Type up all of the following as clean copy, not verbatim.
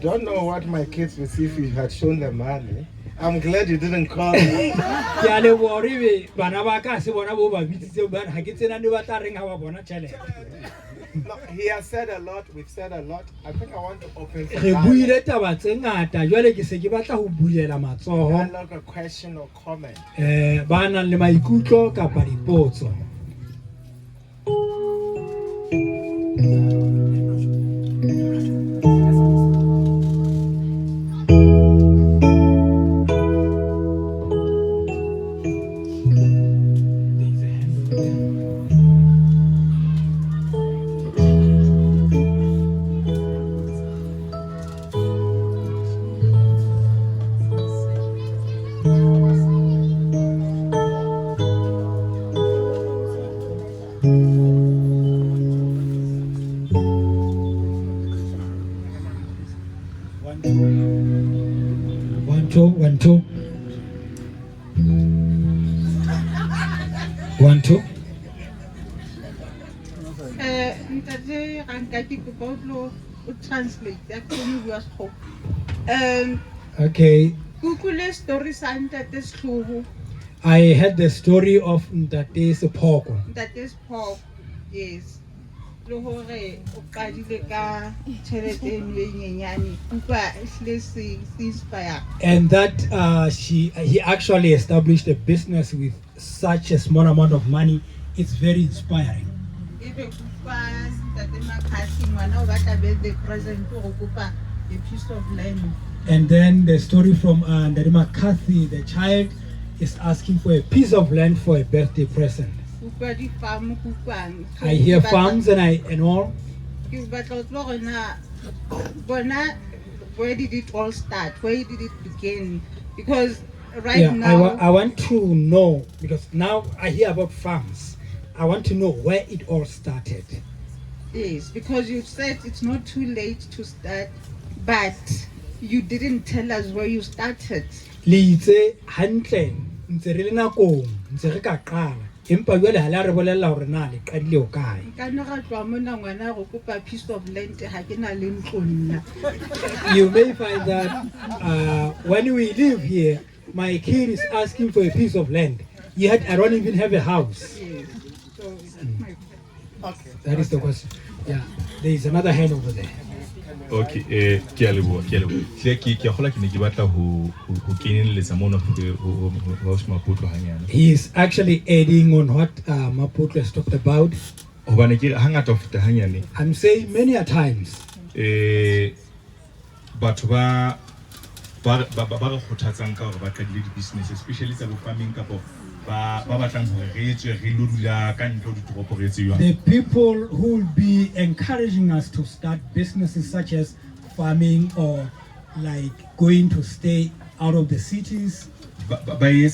Don't know what my kids would see if you had shown them money. I'm glad you didn't call me. No, he has said a lot, we've said a lot. I think I want to open for dialogue, a question or comment. One, two. Okay. I had the story of Ntate's Poko. Ntate's Poko, yes. And that he actually established a business with such a small amount of money. It's very inspiring. And then the story from Maccarthys, the child is asking for a piece of land for a birthday present. I hear farms and all. Where did it all start? Where did it begin? Because now I want to know, because now I hear about farms. I want to know where it all started. Yes, because you said it's not too late to start, but you didn't tell us where you started. You may find that when we live here, my kid is asking for a piece of land, yet I don't even have a house. Yes. So, okay. That is the question. Yeah, there is another hand over there. Okay, he is actually adding on what Maputlo has talked about. I'm saying many a times. Especially farming. The people who will be encouraging us to start businesses such as farming or like going to stay out of the cities. They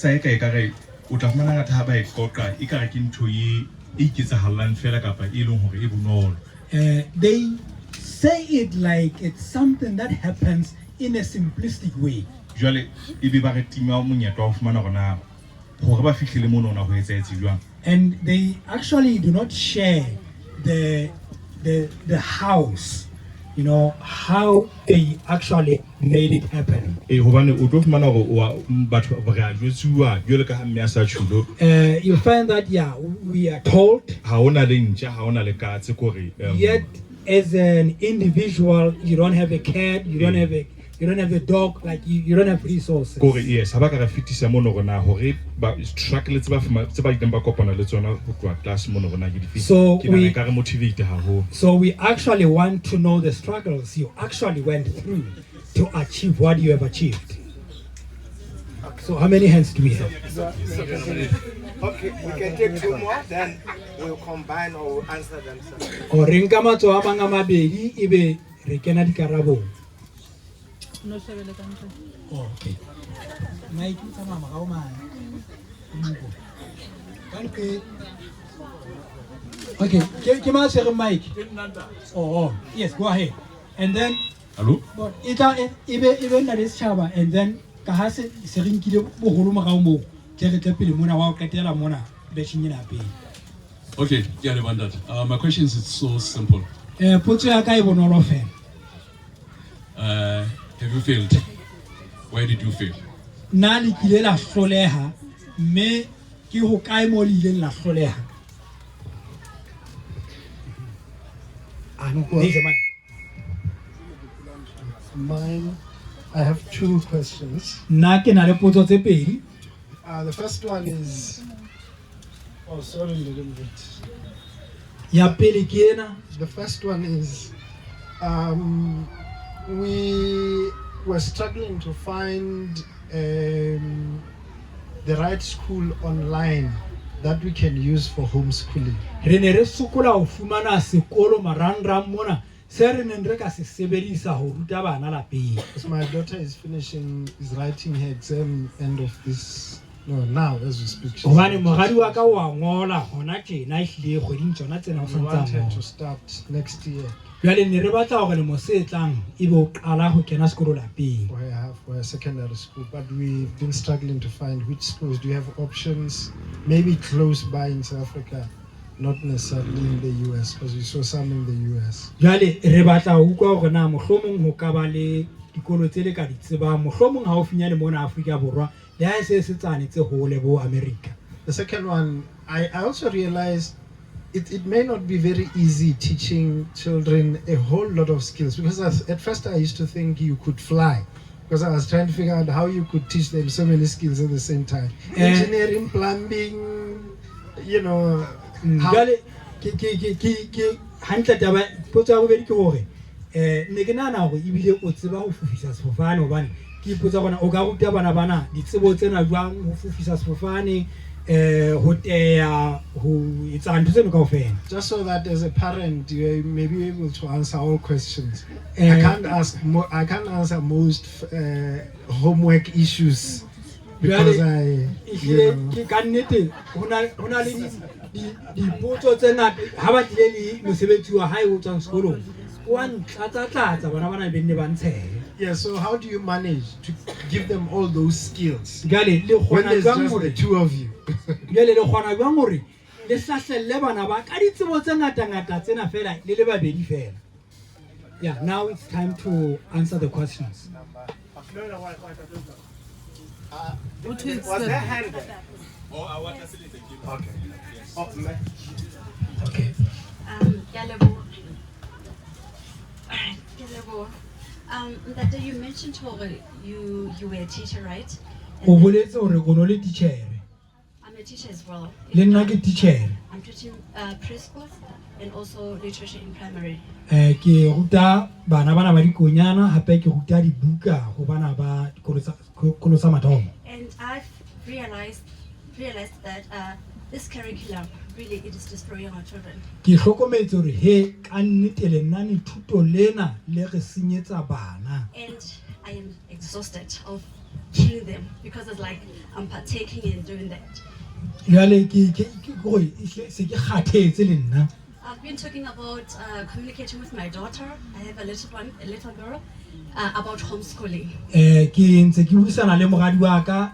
say it like it's something that happens in a simplistic way. And they actually do not share the house, you know, how they actually made it happen. You find that, yeah, we are told, yet as an individual, you don't have a cat, you don't have a dog, like you don't have resources. Yes, so we actually want to know the struggles you actually went through to achieve what you have achieved. So how many hands do we have? Okay, we can take two more, then we'll combine or we'll answer them separately. No, okay. Mike, okay, give us a mic. Oh, yes, go ahead. And then, hello? Even that is Chaba, and then Kahase Serinki Bohulumao, Telepilumuna, Catella Mona, Beshinina. Okay, yeah, my question is so simple. Put your guy on all of him. Have you failed? Where did you fail? Na le kile la hloleha mme ke ho kae mo le ileng la hloleha? Mine, I have two questions. Na ke na le potso tse pedi. The first one is, oh, sorry, a little bit. Ya pele ke ena. The first one is, we were struggling to find the right school online that we can use for homeschooling. Re ne re sokola ho fumana sekolo marangrang mona se re neng re ka se sebedisa ho ruta bana lapeng. Because my daughter is writing her exam end of this, now as we speak. Hobane mogadi wa ka wa ngola hona tjena ehlile kgweding tsona tsena ho We santsa want her mo. to start next year Jwale ne re batla hore le mo se tlang ebe o qala ho kena sekolo lapeng. for her secondary school, but we've been struggling to find which schools. Do you have options maybe close by in South Africa, not necessarily in the US, because we saw some in the US. Jwale re batla ho utlwa hore na mohlomong ho ka ba le dikolo tse le ka di tsebang mohlomong ha o finyane mona Afrika Borwa le ha se se tsane tse hole bo America. The second one, I also realized it may not be very easy teaching children a whole lot of skills, because at first I used to think you could fly, because I was trying to figure out how you could teach them so many skills at the same time. Engineering, plumbing, Jwale ke hantle taba potso ya bobedi ke hore ne ke nahana hore ebile o tseba ho fufisa sefofane hobane ke ipotsa bona o ka ruta bana bana ditsebo tsena jwang ho fufisa sefofane ho teya ho etsa ntho tseno kaofela. Just so that as a parent you may be able to answer all questions. I can't answer most homework issues because ke ka nnete hona le dipotso tse ngata ha ba tlile le mosebetsi wa hae o tsang sekolong wa ntlatsa bana be nne ba ntshehe. Yeah, so how do you manage to give them all those skills Jwale le when kgona there's jwang just hore the two of you? Jwale le kgona jwang hore le hlahlelle bana ba ka ditsebo tse ngata tsena fela le le babedi fela? Yeah, now it's time to answer the questions. Was there hand there? Okay. Oh, man. Okay. That you mentioned you were a teacher, right? O boletse hore o no le teacher. I'm a teacher as well. Le nna ke teacher. I'm teaching preschool and also literature in primary. Ke ruta bana ba dikonyana hape ke ruta dibuka ho bana ba dikolo tsa mathomo. And I've realized that this curriculum really it is destroying our children. Ke hlokometse hore he ka nnete le nna ni thuto lena le re senyetsa bana. And I am exhausted of killing them because it's like I'm partaking in doing that. Jwale ke go se ke kgathetse le nna. I've been talking about communicating with my daughter. I have a little girl, about homeschooling. Ke ntse ke buisana le moradi wa ka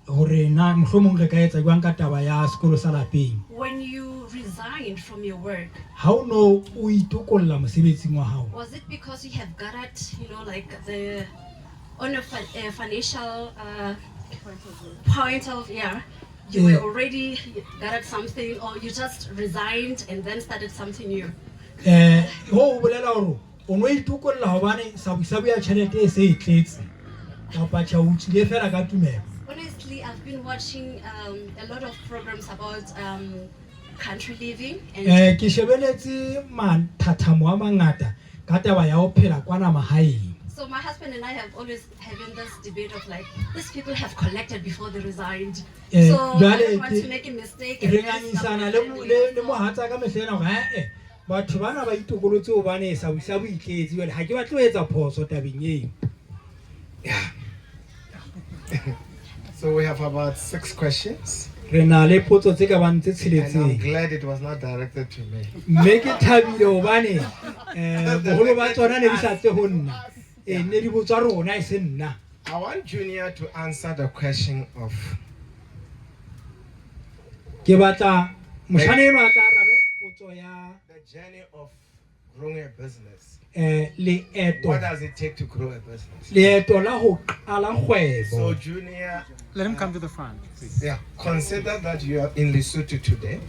hore na mohlomong re ka etsa jwang ka taba ya sekolo sa lapeng. When you resigned from your work, Ha o no o itokolla mosebetsing wa hao, was it because you have gathered, like the on a financial point of you were already gathered something, or you just resigned and then started something new? ho bolela hore o no itokolla hobane sabu ya tjhelete e se e tletse kapa tja utlile fela ka tumelo. Honestly, I've been watching a lot of programs about country living and Ke shebeletse mathathamo a mangata ka taba ya ho phela kwana mahaeng. so my husband and I have always having this debate of like, these people have collected before they resigned. So I don't want to make a mistake. And Re then ngangisana stop le mohatsa ka mehlena hore batho bana ba itokolotse hobane sabu itletse jwale ha ke batle ho etsa phoso tabeng eo. Yeah. So we have about 6 questions. Re na le potso tse ka bang tse And I'm tsheletseng. glad it was not directed to me. Mme ke thabile hobane boholo ba tsona ne di sa tse ho nna. Ne di botswa rona e se nna. I want Junior to answer the question of Ke batla moshane eno a tla arabe potso ya the journey of growing a business. leeto What does it take to grow a business? leeto la ho qala kgwebo. So, Junior, Let him come to the front, please. yeah, consider that you are in Lesotho today.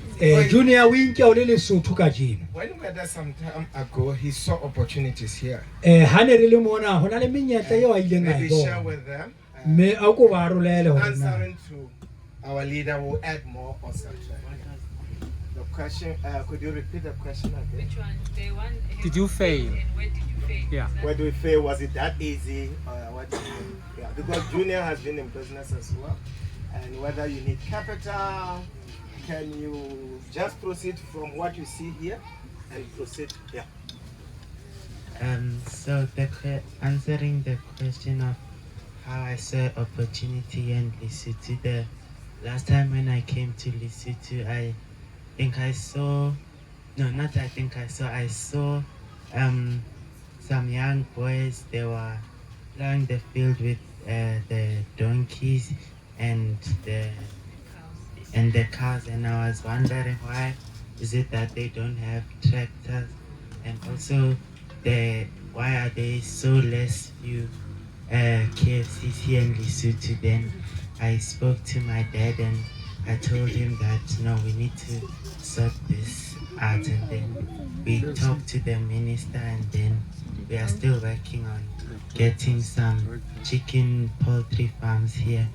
Junior o nke o le Lesotho ka jeno. When we were there some time ago, he saw opportunities here. Ha ne re le mona ho na le menyetla eo a ileng a e Maybe share bona. with them. Me a ko ba arolele hore na. Answering to our leader will add more or subtract. The question, could you repeat the question again? Which one? The one. Did you fail? And where did you fail? Yeah. Where do we fail? Was it that easy? What? Yeah, because Junior has been in business as well, and whether you need capital, can you just proceed from what you see here and proceed? Yeah. So answering the question of how I saw opportunity in Lesotho, the last time when I came to Lesotho, I saw some young boys. They were plowing the field with the donkeys and the cows, and I was wondering why is it that they don't have tractors, and also why are they so less few KFCs here in Lesotho. Then I spoke to my dad and I told him that no, we need to sort this out, and then we talked to the minister, and then we are still working on getting some chicken poultry farms here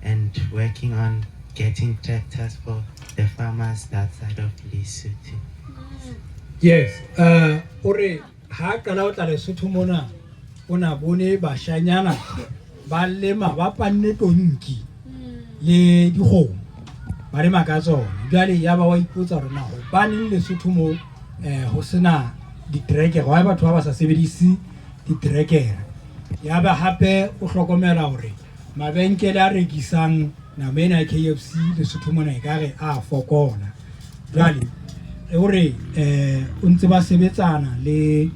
and working on getting tractors for the farmers that side of Lesotho. Yes, ore ha qala o tla Lesotho mona ona bone bashanyana ba lema ba panne tonki le dikgomo ba lema ka tsona. Jwale ya ba wa ipotsa hore na ba neng Lesotho mo ho sena ditrekere, wa batho ba ba sa sebedise ditrekere. Ya ba hape o hlokomela hore mabenkele a rekisang nama ena ya KFC Lesotho mona ekare a fokola. Jwale ore o ntse ba sebetsana le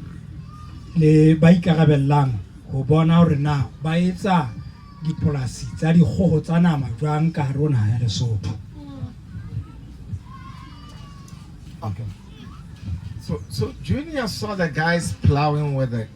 ba ikarabellang ho bona hore na ba etsa dipolasi tsa dikgoho tsa nama jwang ka hare ho naha ya Lesotho. Okay. So Junior saw the guys plowing with a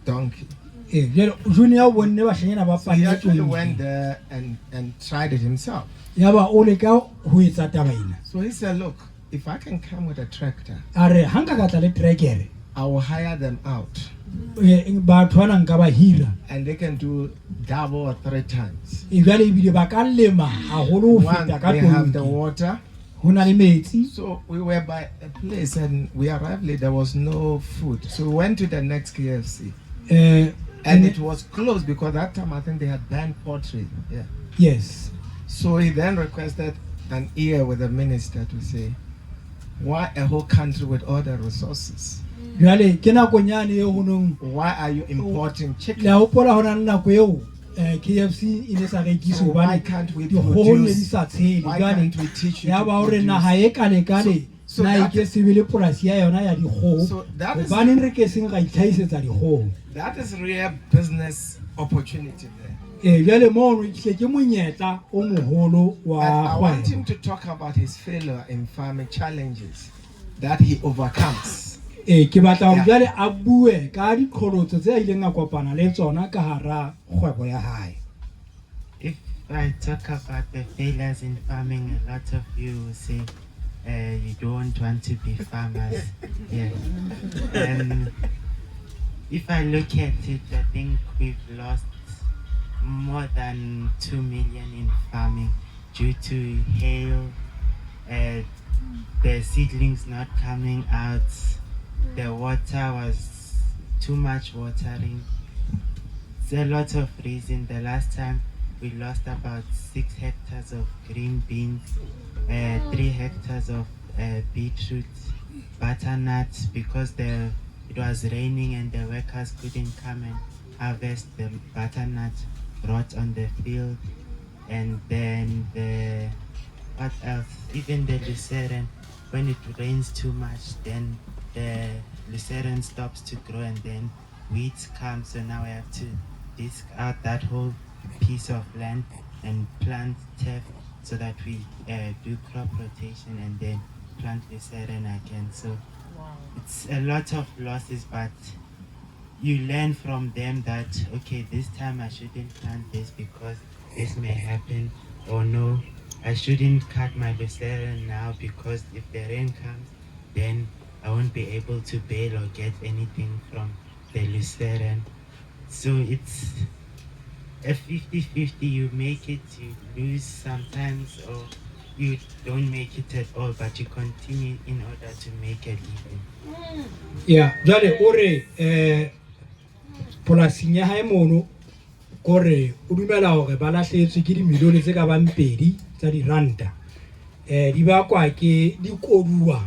donkey. Junior wonne bashanyana ba So he panne actually tonki. went there and tried it himself. Ya ba o leka ho etsa taba ena. So he said, look, if I can come with a tractor, A re ha nka ka tla le trekere I will hire them out batho bana nka ba hira and they can do double or 3 times. jwale ebile ba ka lema haholo ho One, feta ka they have the tonki. water. Ho na le metsi. So we were by a place and we arrived late, there was no food. So we went to the next KFC. And it was closed because that time I think they had banned poultry. Yeah. Yes. So he then requested an ear with the minister to say, why a whole country with all the resources? Jwale ke nakong yane eo ho nong Why are you importing chicken? la hopola hona le nako eo KFC e ne sa rekise So why hobane can't we dikgoho ne di produce? sa tshele. Why Jwale can't we teach you ya to ba hore naha produce? e kale So na e that- ke sebele polasi ya yona ya dikgoho. So that is- Hobaneng re ke seng ra itlhaisetsa dikgoho. That is real business opportunity there. Jwale moo re tle ke monyetla o moholo And wa I want him kgwebo. to talk about his failure in farming challenges that he overcomes. Ke batla hore Yeah. jwale a bue ka diqholotso tse a ileng a kopana le tsona ka hara kgwebo ya hae. If I talk about the failures in farming, a lot of you will say you don't want to be farmers. Yeah. If I look at it, I think we've lost more than 2 million in farming due to hail, the seedlings not coming out, the water was too much watering. There's a lot of reasons. The last time we lost about 6 hectares of green beans, 3 hectares of beetroot, butternuts, because it was raining and the workers couldn't come and harvest the butternut, rot on the field. And then what else? Even the lucerne, when it rains too much, then the lucerne stops to grow and then weeds come. So now we have to disc out that whole piece of land and plant turf so that we do crop rotation and then plant lucerne again. So it's a lot of losses, but you learn from them that, okay, this time I shouldn't plant this because this may happen, or no, I shouldn't cut my lucerne now because if the rain comes, then I won't be able to bale or get anything from the lucerne. So it's a 50-50. You make it, you lose sometimes, or you don't make it at all, but you continue in order to make a living. Yeah, jale ore polasing ya hae mono kore o dumela hore ba lahlehetswe ke dimilione tse ka bang 2 tsa diranta. Di bakwa ke dikoduwa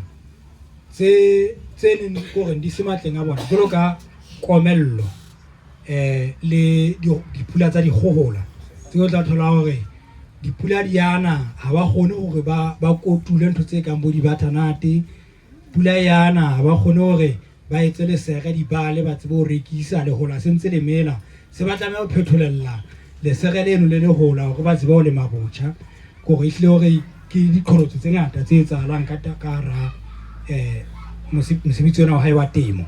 tse neng gore di se matleng a bona jalo ka komello le dipula tsa dihohola tse o tla thola hore dipula di yana ha ba kgone hore ba kotule ntho tse kang bo dibatanate. Pula yana ha ba kgone hore ba etse le sere di bale ba tsebe ho rekisa le hola sentse le mela se ba tlameha ho phetholella le sere leno le hola hore ba tsebe ho le mabotjha gore ihle hore ke diqholotso tse ngata tse etsahalang ka takara mosebetsi ona wa hae wa temo.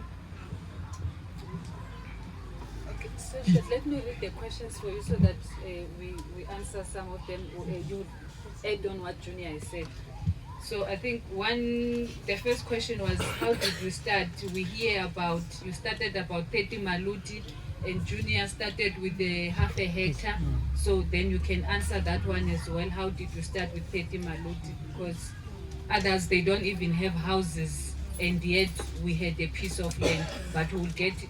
So let me read the questions for you so that we answer some of them. You add on what Junior has said. So I think the first question was, how did you start? We hear about, you started about 30 maluti and Junior started with the half a hectare. So then you can answer that one as well. How did you start with 30 maluti? Because others, they don't even have houses, and yet we had a piece of land, but we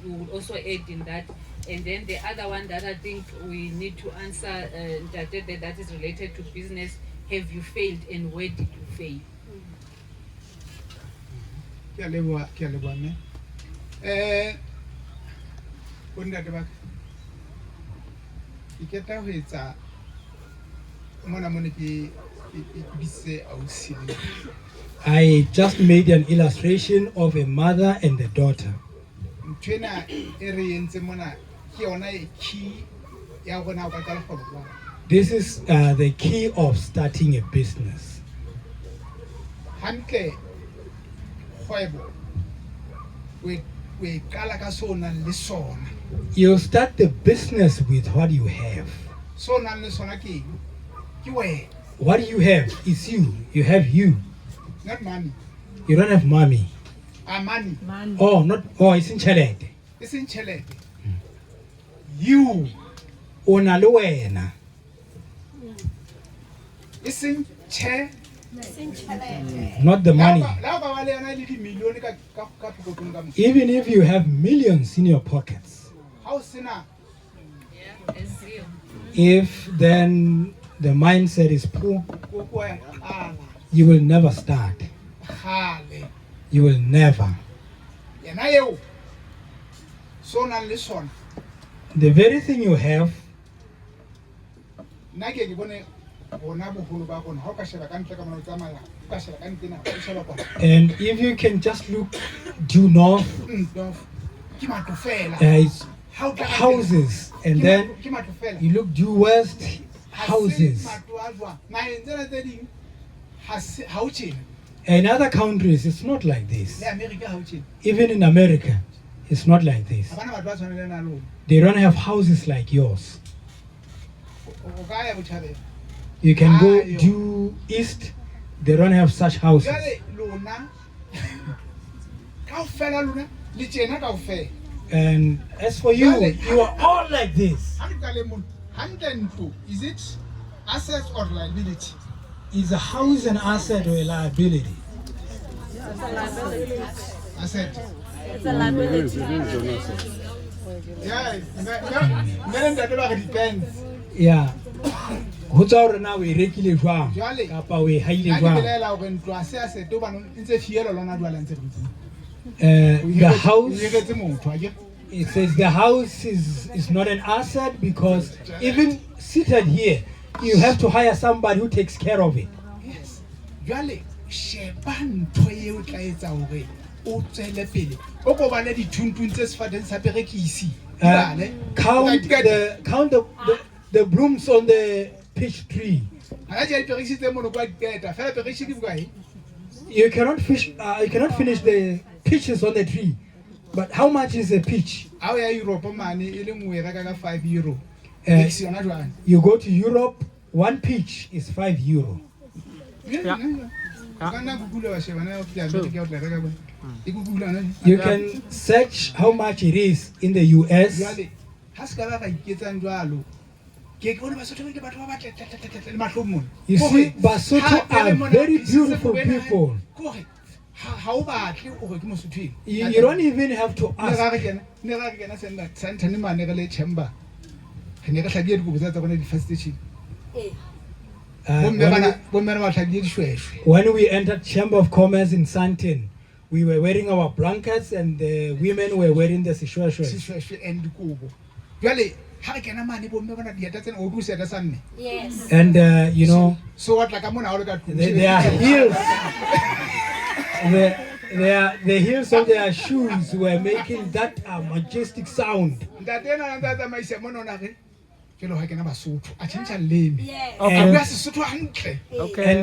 will also add in that. And then the other one that I think we need to answer that is related to business, have you failed and where did you fail? Ke a leboha mme. Bontate ba ka. Ke keta ho etsa mona ke bise ausi. I just made an illustration of a mother and a daughter. Ntwena e re entse mona ke yona e key ya gona ka tsala kgwebo. This is the key of starting a business. Hantle kgwebo we kala ka sona le sona. You start the business with what you have. Sona le sona ke wena. What you have is you. You have you. Not money. You don't have money. Money. Oh, not. Oh, it's in chelete. It's in chelete. You. Ona le wena. It's in che. Not the money. Even Even if you have millions in your pockets, if then the mindset is poor, you will never start. You will never. The very thing you have, and if you can just look due north, it's houses, and then you look due west, houses. In other countries, it's not like this. Even in America, it's not like this. They don't have houses like yours. You can go due east, they don't have such houses. And as for you, you are all like this. Is it asset or liability? Is a house an asset or a liability? It's a liability. Asset. It's a liability. Yeah, it depends. Yeah. What's our now we regularly farm? Kapa we highly farm. The house. It says the house is not an asset because even seated here, you have to hire somebody who takes care of it. Yes. Count the blooms on the peach tree. You cannot finish the peaches on the tree. But how much is a peach? Ha o ya Europe mane e le nngwe e reka ka 5 euro. Mix yona jwang? You go to Europe, one peach is €5. Yeah. Kana Google wa sheba na o tla America o tla reka bona. E Google na. You can search how much it is in the US. Jwale ha se ka ba ba iketsang jwalo. Ke bona Basotho ke batho ba batle le mahlomong. You see, Basotho are very beautiful people. You don't even have to ask. When we entered Chamber of Commerce in Sandton, we were wearing our blankets and the women were wearing the sishweshwe. Yes. And you know, so what, like their heels, the heels of their shoes were making that majestic sound. Yes. And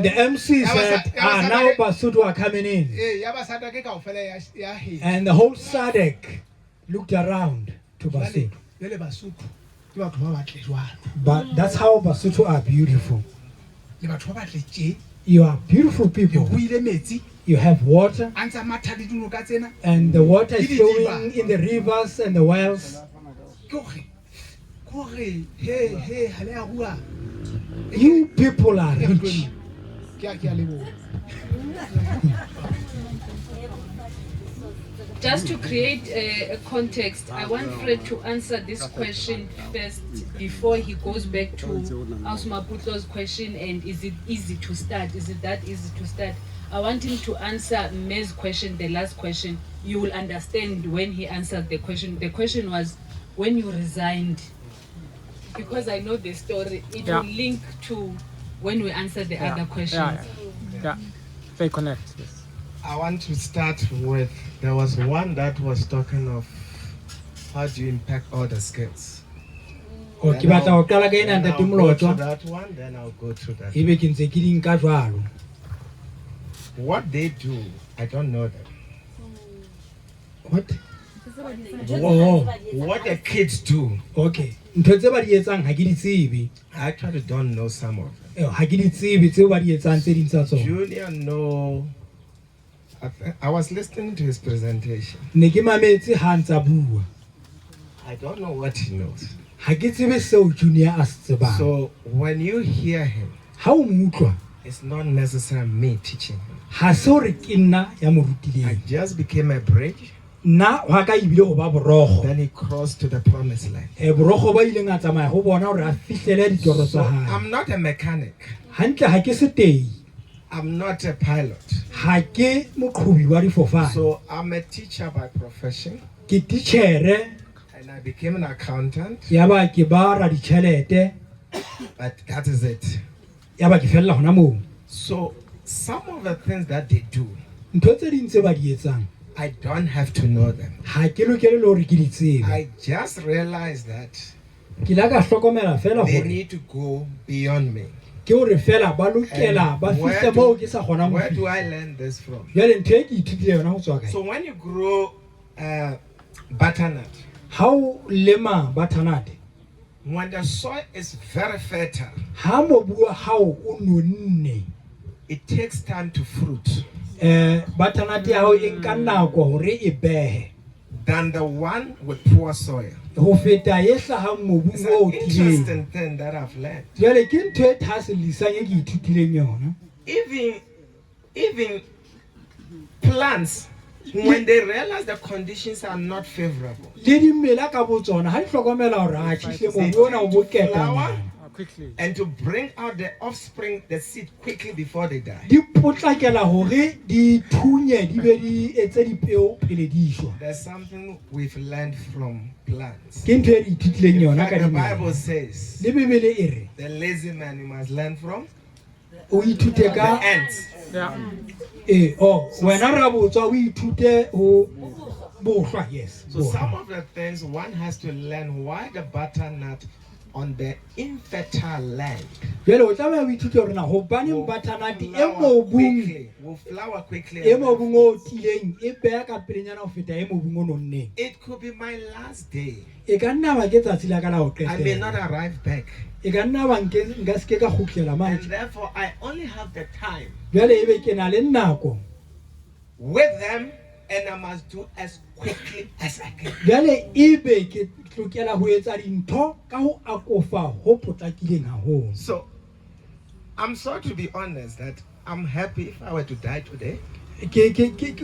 the MC said, now Basotho are coming in. And the whole SADC looked around to Basotho. But that's how Basotho are beautiful. You are beautiful people. You have water, and the water is flowing in the rivers and the wells. You people are rich. Just to create a context, I want Fred to answer this question first before he goes back to Ausma Putlo's question, and is it easy to start? Is it that easy to start? I want him to answer May's question, the last question. You will understand when he answered the question. The question was, when you resigned, because I know the story, it will link to when we answer the other questions. Yeah, they connect, yes. I want to start with, there was one that was talking of how do you impact all the skills. Then I'll go to that one, then I'll go to that one. What they do, I don't know them. What? What the kids do. Okay. I actually don't know some of them. Junior know. I was listening to his presentation. I don't know what he knows. So when you hear him, it's not necessarily me teaching him. I just became a bridge. Then he crossed to the promised land. So I'm not a mechanic. I'm not a pilot. So I'm a teacher by profession. And I became an accountant. But that is it. So some of the things that they do, I don't have to know them. I just realized that they need to go beyond me. Where do I learn this from? So when you grow butternut, when the soil is very fertile, it takes time to fruit than the one with poor soil. It's an interesting thing that I've learned. Even plants, when they realize the conditions are not favorable, they flower and to bring out the offspring, the seed, quickly before they die. There's something we've learned from plants. In fact, the Bible says the lazy man you must learn from the ants. So some of the things one has to learn why the butternut on the infertile land Jwale o tlameha o ithute hore na hobaneng butternut will flower quickly. e mobung o tileng e beha ka pelenyana ho feta e mobung o nonneng. It could be my last day. E ka nna ba ke tsatsi la ka la ho I may not qetela. arrive back. E ka nna ba nka se ke ka kgutlela And manje. therefore, I only have the time Jwale ebe ke na le nako. with them, and I must do as quickly as I can. Jwale ebe ke lokela ho etsa dintho ka ho akofa ho potlakileng haholo. So, I'm sorry to be honest that I'm happy if I were to die today. Ke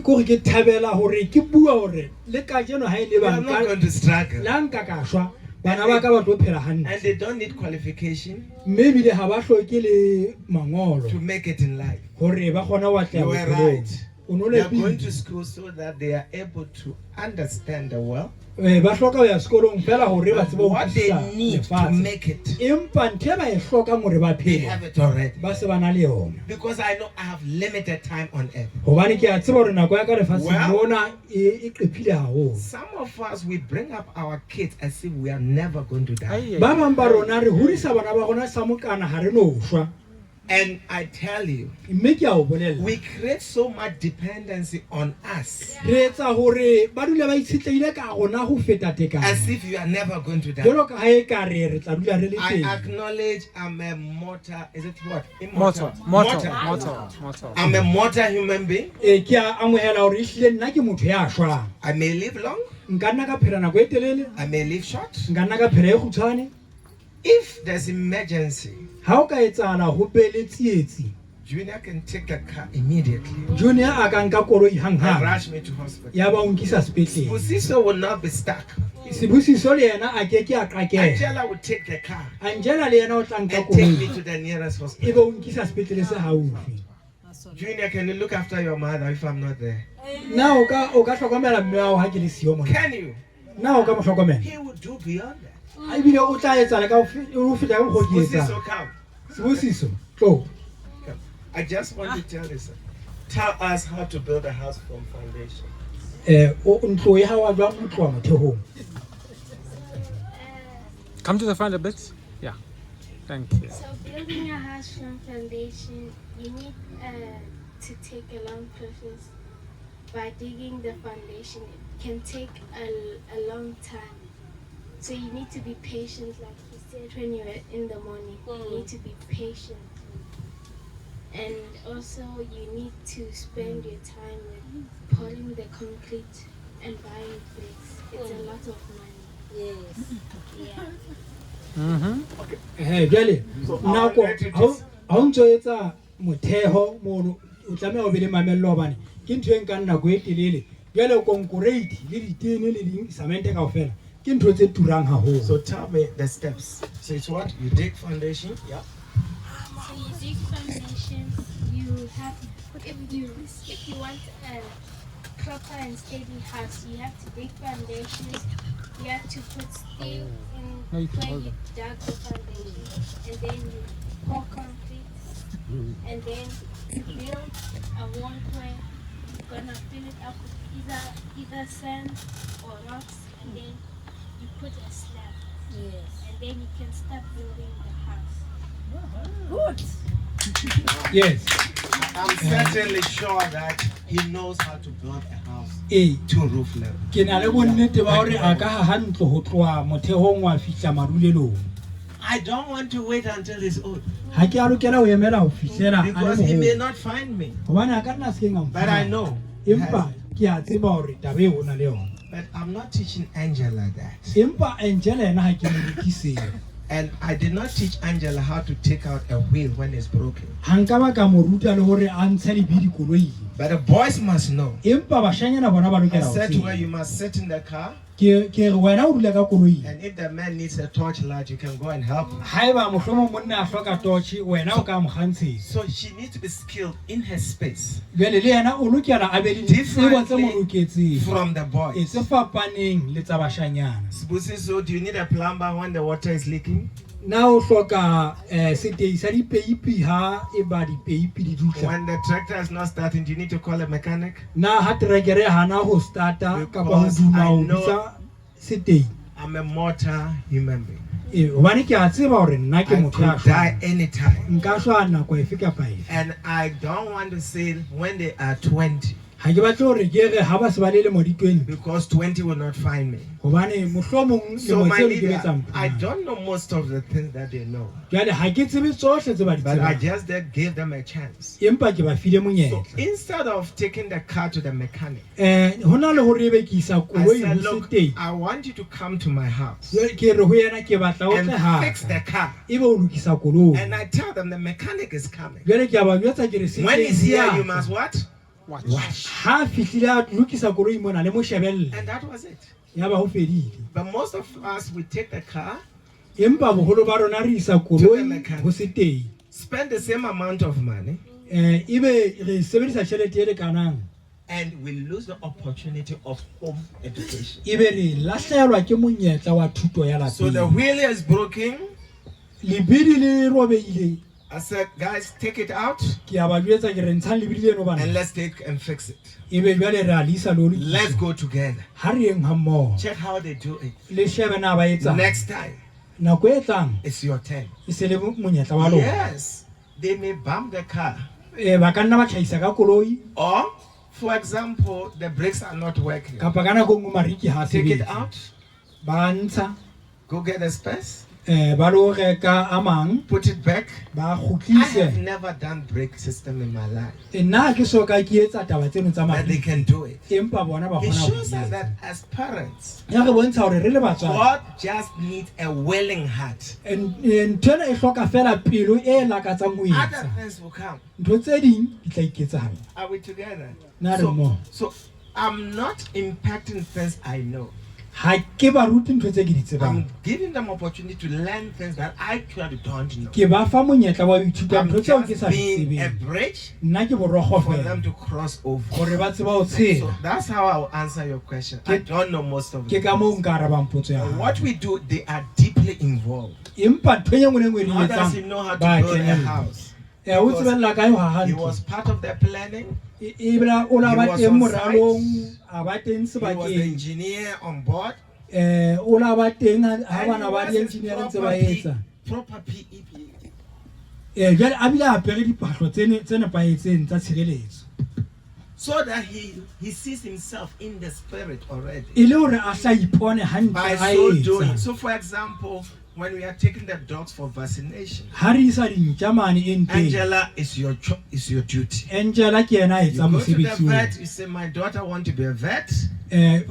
gore ke thabela hore ke bua hore le ka jeno ha ile I'm not going to struggle. la nka ka shwa bana ba ka ba tlo phela And hantle. they don't need qualification Maybe le ha ba hloke le mangolo to make it in life. hore ba kgona wa tla You were bophelong. right. O no They le are going pele. to school so that they are able to understand the world. Ba hloka ho ya sekolong fela hore ba tsebe ho What they utlwisisa need to lefatshe. make it, Empa nthe ba e hlokang hore ba they phele have it already. ba se ba na le yona. Because I know I have limited time on earth. Hobane ke a tseba hore nako ya ka lefatsheng Well- mona e qephile haholo. Some of us, we bring up our kids as if we are never going to die. Ba bang ba rona re hodisa bana ba rona sa mokana ha re no shwa. And I tell you, Mme ke a o bolella. we create so much dependency on us Re etsa hore ba dula ba itshetleile ka rona ho feta tekano. as if you are never going to die. Jwalo ka ha e ka re tla dula re le I teng. acknowledge I'm a mortal, is it what? Mortal. I'm a mortal human being. Ke a amohela hore ehlile nna ke motho ya shwang. I may live long, Nka nna ka phela nako e telele, I may live short. nka nna ka phela e kgutshwane. If there's emergency, Ha o ka etsahala ho be le tsietsi, Junior can take the car immediately Junior a ka nka koloi and hanghang. rush me to hospital. Ya ba o nkisa sepetlele. Posiso will not be stuck. Sibusiso le yena a ke a qakela. Angela will take the car Angela le yena o tla nka and take me koloi. to the nearest E hospital. be o nkisa sepetlele se haufi. Junior, can you look after your mother if I'm not there? Na o ka hlokomela mme wa hao ha ke le siyo mona. Can you? Na o ka mo hlokomela. He will do beyond that. A ebile o tla etsa le ka ho feta ka mokgwa o ke etsang. Posiso, come. Sibusiso, tlo. Come. I just want to tell you something. Tell us how to build a house from foundation. O ntlo ya hao a jwang ho tloha mothehong. Come to the front a bit. Yeah. Thank you. So building a house from foundation, you need to take a long process. By digging the foundation, it can take a long time. So you need to be patient, like you said when you were in the morning. You need to be patient. And also you need to spend your time with pouring the concrete and buying bricks. It's a lot of money. Yes. Yeah. Jwale nako ha o ntso etsa motheho mono o tlameha o be le mamello hobane ke ntho e nkang nako e telele. Jwale concrete le ditene le di-cement kaofela ke ntho tse turang haholo. So tell me the steps. So it's what? You dig foundation? Yeah. So you dig foundation, you have, if you want a proper and steady house, you have to dig foundations, you have to put steel in where you dug the foundation, and then you pour concrete, and then you build a walkway. You're gonna fill it up with either sand or rocks, and then you put a slab. Yes. And then you can start building the house. Good. Yes. I'm certainly sure that he knows how to build a house Eh, to roof level. ke na le bonnete ba hore a ka ha ntlo ho tloha mothehong wa fihla marulelong. I don't want to wait until he's old Ha ke a lokela ho emela ho fihlela a le because he may moholo. not find me. Hobane a ka nna se keng But I know. Empa ke a tseba hore tabe o na le yona. But I'm not teaching Angela that. Empa Angela yena ha ke mo rutise. And I did not teach Angela how to take out a wheel when it's broken. Ha nka ba ka mo ruta le hore a ntshe lebidi koloing. But the boys must know. Empa bashanyana bona ba I lokela ho said to her, tseba. you must sit in the car, Ke re wena o dula ka koloing. and if the man needs a torchlight, you can go and help him. Haeba mohlomong monna a hloka torch wena o ka mo kgantshisa. So she needs to be skilled in her space Jwale le yena o lokela a be le ditsebo tse mo loketseng. from the E boys. se fapaneng le tsa bashanyana. Sibusi, so do you need a plumber when the water is leaking? Na o hloka setei sa dipeipi ha e ba dipeipi di dutla. When the tractor is not starting, do you need to call a mechanic? Na ha trekere hana ho starta kapa ho Because duma I ho know- bitsa setei. I'm a mortal human being. hobane ke a tseba hore nna ke I motho ya could die shwang. anytime. Nka shwa nako efe kapa efe. And I don't want to say when they are 20, Ha ke batle hore ke re ha ba se ba le lemo di 20 because 20 will not find me. hobane mohlomong So lemo my tseo ke leader, betsang. I don't know most of the things that they know, Jwale ha ke tsebe tsohle tse ba di but I tsebang. just gave them a chance. Empa ke ba file So monyetla. instead of taking the car to the mechanic, Hona le hore ebe ke isa I koloi said, ho look, seteng. I want you to come to my house Jwale ke re ho yena ke batla o tle and ha. fix the car. Ebe o lokisa koloi. And I tell them the mechanic is coming. Jwale ke a ba jwetsa ke re When he's here, seteng you must what? Watch. ha fihlile a lokisa koloi mona le mo shebelle. And that was it. Ya ba ho fedile. But most of us, we take the car, Empa boholo ba rona re isa koloi ho seteng. spend the same amount of money, Ebe re sebedisa tjhelete e lekanang. and we lose the opportunity of home education. Ebe re lahlehelwa ke monyetla wa thuto ya lapeng. So the wheel is broken. Lebidi le robehile. I said, guys, take it out Ke a ba jwetsa ke re ntshang lebidi leno bana. and let's take and fix it. Ebe jwale re a le isa lo Let's go together. ha re yeng ha mmoho. Check how they do it. Le shebe na ba etsa. Next time, Nako e tlang it's your turn. e se le monyetla wa lona. Yes, they may bump the car. Ba ka nna ba tlhaisa ka koloi. Or, for example, the brakes are not working. Kapa ka nako nngwe mariki ha Take it sebetse. out, Ba ntsha. go get the spares, Ba lo reka a mang. put it back. Ba I have kgutlise. never done brake system in my life, Nna ha ke so ka ke etsa taba tseno tsa but they mariki. can do it. Empa bona ba It kgona ho shows di us etsa. that as parents, Ya re bontsha hore re le batswadi. God just needs a willing heart. Ntwena e hloka fela pelo e lakatsang ho Other etsa. things will come. Ntho tse ding di tla iketsahala. Are we together? Na re mo. So I'm not impacting things I know. Ha ke ba ruti ntho tse ke di tsebang. I'm giving them opportunity to learn things that I clearly don't know. Ke ba fa monyetla wa ho ithuta I'm ntho tseo ke just sa di being a tsebeng. bridge Nna ke borokgo for fela them to cross over. gore ba tseba ho So tshela. that's how I'll answer your question. I don't know most of Ke it. ka moo nka arabang potso ya hao. What we do, they are deeply involved. Empa ntho e nngwe le nngwe e re Others etsang know how ba to build a kenella. house. O tsebella kae ho haha He ntlo. was part of the planning. Ebile o la He ba was teng on moralong, a ba teng He was the sebakeng. engineer on board. O la ba teng ha And bana he ba was di his engineering tse ba etsa. proper PEP. Jwale a bile a apere diphahlo tse nepahetseng tsa tshireletso. So that he sees himself in the spirit already. E le hore a hla ipone hantle By a so doing. etsa. So for example, when we are taking the dogs for vaccination, Ha re isa dintja mane enteng. Angela is your duty. Angela ke yena a You etsang go to the mosebetsi vet, oo. you say, my daughter want to be a vet.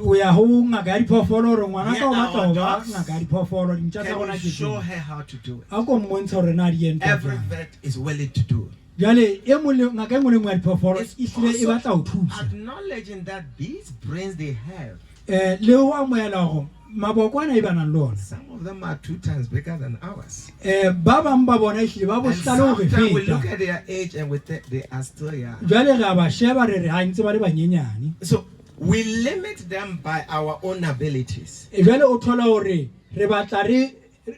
O ya ho ngaka ya diphoofolo hore ngwana ka o Here batla are ho ba dogs. ngaka ya diphoofolo dintja tsa Can rona you ke show tsena. her how to do it? A ko mmontsha hore na di enta Every jwang. vet is willing to do it. Jwale e mong le ngaka e nngwe le nngwe ya diphoofolo It's e hlile e batla ho thusa. acknowledging that these brains they have, Le ho amohela hore maboko ana e ba nang le ona. some of them are 2 times bigger than ours. Ba bang ba bona ehlile ba And bohlale ho re sometimes we look feta. at their age and we think they are still young. Jwale re a ba sheba re re ha ntse ba le banyenyane. So we limit them by our own abilities. Jwale o thola hore re batla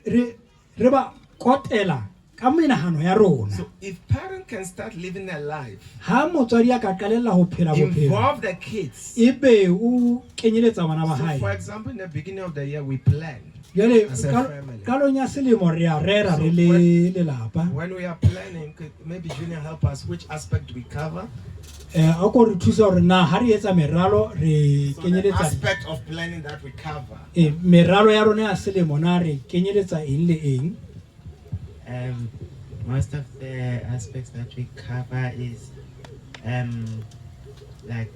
re ba kotela ka menahano ya rona. So if parents can start living their life, Ha motswadi a ka qalella ho phela bophelo, involve the kids. ebe o kenyeletsa bana ba So hae. for example, in the beginning of the year, we plan. Jwale As a family. qalong ya selemo re a rera re le lelapa. When we are planning, maybe Junior help us, which aspect do we cover? A ko re thusa hore na ha re etsa meralo re So the kenyeletsa aspect of planning that we cover. meralo ya rona ya selemo na re kenyeletsa eng le eng. Most of the aspects that we cover is like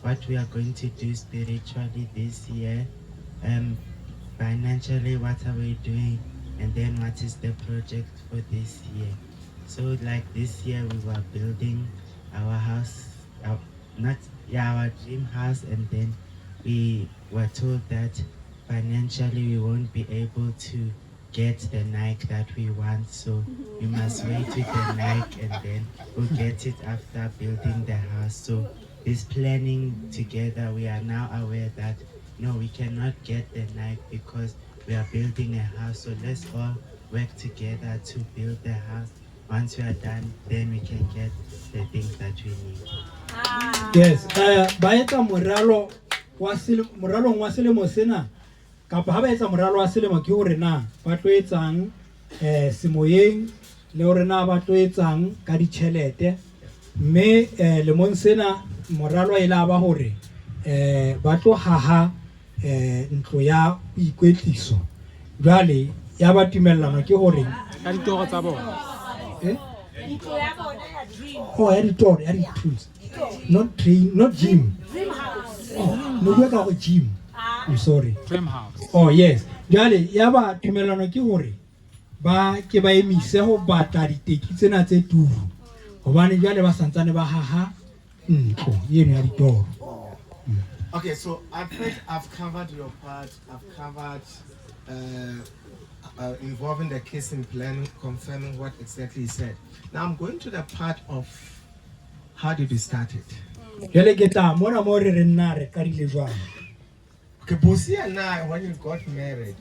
what we are going to do spiritually this year, financially what are we doing, and then what is the project for this year. So like this year we were building our house, our dream house, and then we were told that financially we won't be able to get the Nike that we want, so we must wait with the Nike and then we'll get it after building the house. So this planning together, we are now aware that no, we cannot get the Nike because we are building a house. So let's all work together to build the house. Once we are done, then we can get the things that we need. Yes, ba etsa moralong wa selemo sena kapa ha ba etsa moralo wa selemo ke hore na ba tlo etsang semoyeng le hore na ba tlo etsang ka ditjhelete mme le monsena moralo e la ba hore ba tlo haha ntlo ya boikwetliso jwale ya ba tumellano ke hore ka ditoro tsa bona oh ya ditoro ya ditools not gym no bua ka go gym I'm sorry Dream House oh yes jwale ya ba tumellano ke hore ba ke ba emise ho batla diteki tsena tse turu hobane jwale ba santsane ba haha ntlo yeno ya ditoro. Okay, so I think I've covered your part. I've covered involving the case in plan, confirming what exactly he said. Now I'm going to the part of how did we start it. Jwale ke tla mona mo re nna re ka dile jwang. Okay, Busi and I, when you got married,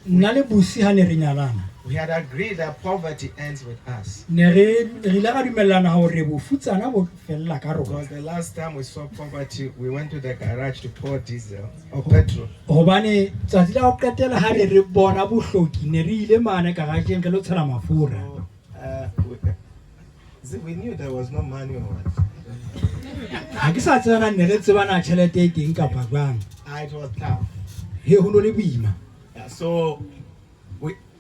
nna le Busi ha ne re nyalana we had agreed that poverty ends with us. ne re ile ga dumellana hore bofutsana bo fella ka rona. Because the last time we saw poverty, we went to the garage to pour diesel or petrol. Hobane tsatsi la ho qetela ha re bona bohloki ne re ile mane garage-eng re lo tshela mafura. We knew there was no money or what. Ha ke sa tsena ne re tsebana tšhelete e teng kapa jwang. It was tough. He ho no le boima. So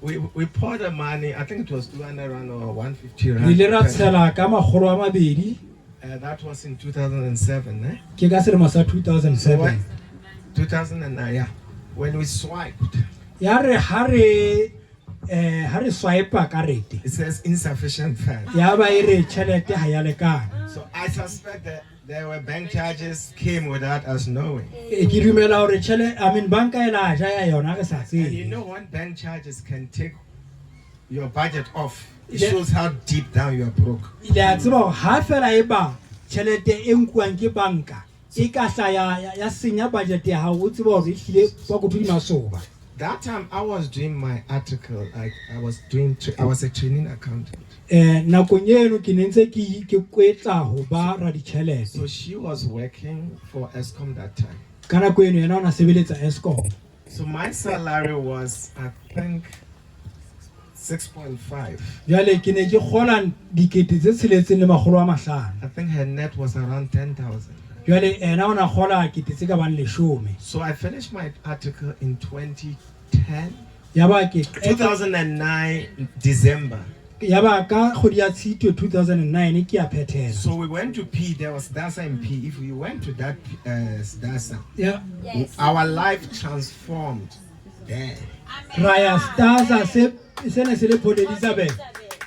we poured the money. I think it was 200 rand or 150 rand. Ile ra tshela ka makgolo a mabedi. That was in 2007, eh? Ke ka selemo sa 2007. 2009, yeah. When we swiped. Ya re ha re swipe karete. It says insufficient funds. Ya ba ire tšhelete ha ya lekana. So I suspect that there were bank charges came without us knowing. Ke dumela hore banka e la ja ya yona re sa And tsebe. you know when bank charges can take your budget off, it shows how deep down you are broke. Ile a tseba hore ha fela e ba tšhelete e nkuwang ke banka e ka hla ya senya budget ya hao o tseba hore e hlile ba go thudi masoba. That time I was doing my article. I was a training accountant. Nakong eno ke ne ntse ke kwetla ho ba ra ditšhelete. So she was working for Eskom that time. Ka nako eno yena o na sebeletsa Eskom. So my salary was, I think, 6.5. Jwale ke ne ke kgola dikete tse 6,500. I think her net was around 10,000. Jwale ena o na kgola kete tse ka bang 10. So I finished my article in 2010. Ya ba ke 2009 December. Ya ba ka kgwedi ya Tshitwe 2009 ke ya phethela. So we went to P. There was Dasa in P. If we went to that Dasa, yeah, our life transformed there. Raya Stasa se ne se le Port Elizabeth.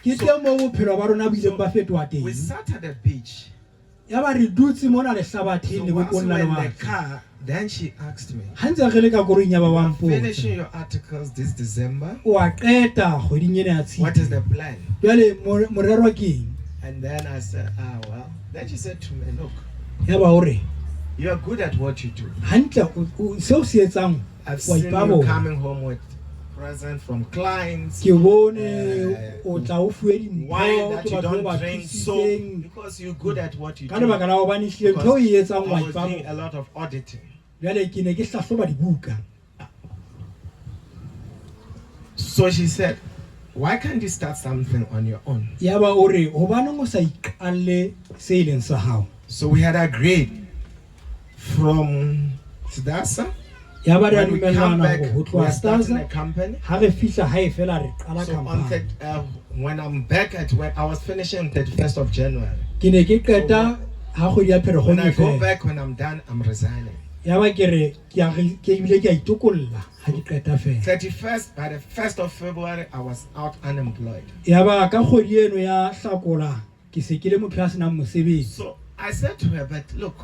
Ke teng mo bophelo ba rona bo ileng ba fetoha teng. We sat at the beach. Ya ba re dutse mona le Sabatheng le Once we bokonna were le in the wa. car, then she asked me, Hantse re le ka korong ya ba bang po. finishing your articles this December, Wa qeta kgweding ena ya Tshitwe. what is the plan? Jwale morero ke eng? And then I said, well. Then she said to me, look, Ya ba hore you are good at what you do. hantle seo se etsang I've wa seen you ipabo. coming home with presents from clients, Ke bone o tla o fuwe wine dimpho that ke you batho ba don't ba drink, so thusitseng. because you're good at what you Ka do. lebaka la hobane hlile ntho e etsang wa I was doing ipabo. a lot of auditing. Jwale ke ne ke hlahloba dibuka. So she said, why can't you start something on your own? Ya ba ore hobaneng o sa iqalle se ileng sa hao. So we had agreed from Tsatsi. Ya ba re When we come dumellana back, ho we tloha are starting a Stasa company. ha re fihla hae fela re qala So on company. when I'm back at work, I was finishing 31st of January. Ke ne ke qeta ha kgwedi ya Pherekgong When I e go fela. back, when I'm done, I'm resigning. Ya ba ke re ke bile ke a itokolla ha ke qeta fela. 31st, by the 1st of February, I was out unemployed. Ya ba ka kgwedi eno ya Hlakola ke se ke le motho ya senang mosebetsi. So I said to her, but look,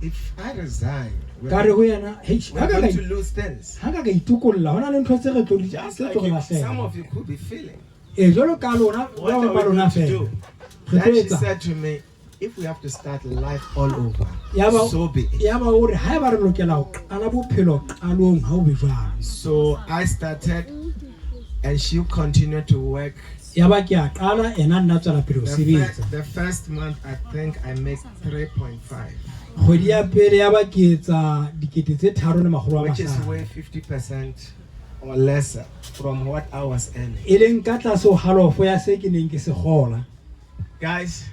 if I resign, we're Ka re ho yena going to lose things. ha ka itokolla hona le ntho tse re tlo di Just tse like tlo re some lahlela. of you could be feeling. Jwalo ka lona What ba are ba we lona going to do? fela. Re Then tlo she etsa. said to me, if we have to start life all over, Ya ba so be it. ya ba ore ha ba re lokela ho qala bophelo qalong ha o be jwang. So I started, and she continued to work. Ya ba ke a qala ena nna tswela pele ho sebetsa. The first month, I think I made 3.5. kgwedi ya pele ya ba ke etsa 3,300 which is way 50% or lesser from what I was earning. e leng ka tlase ho halofo ya se ke neng ke se kgola. Guys,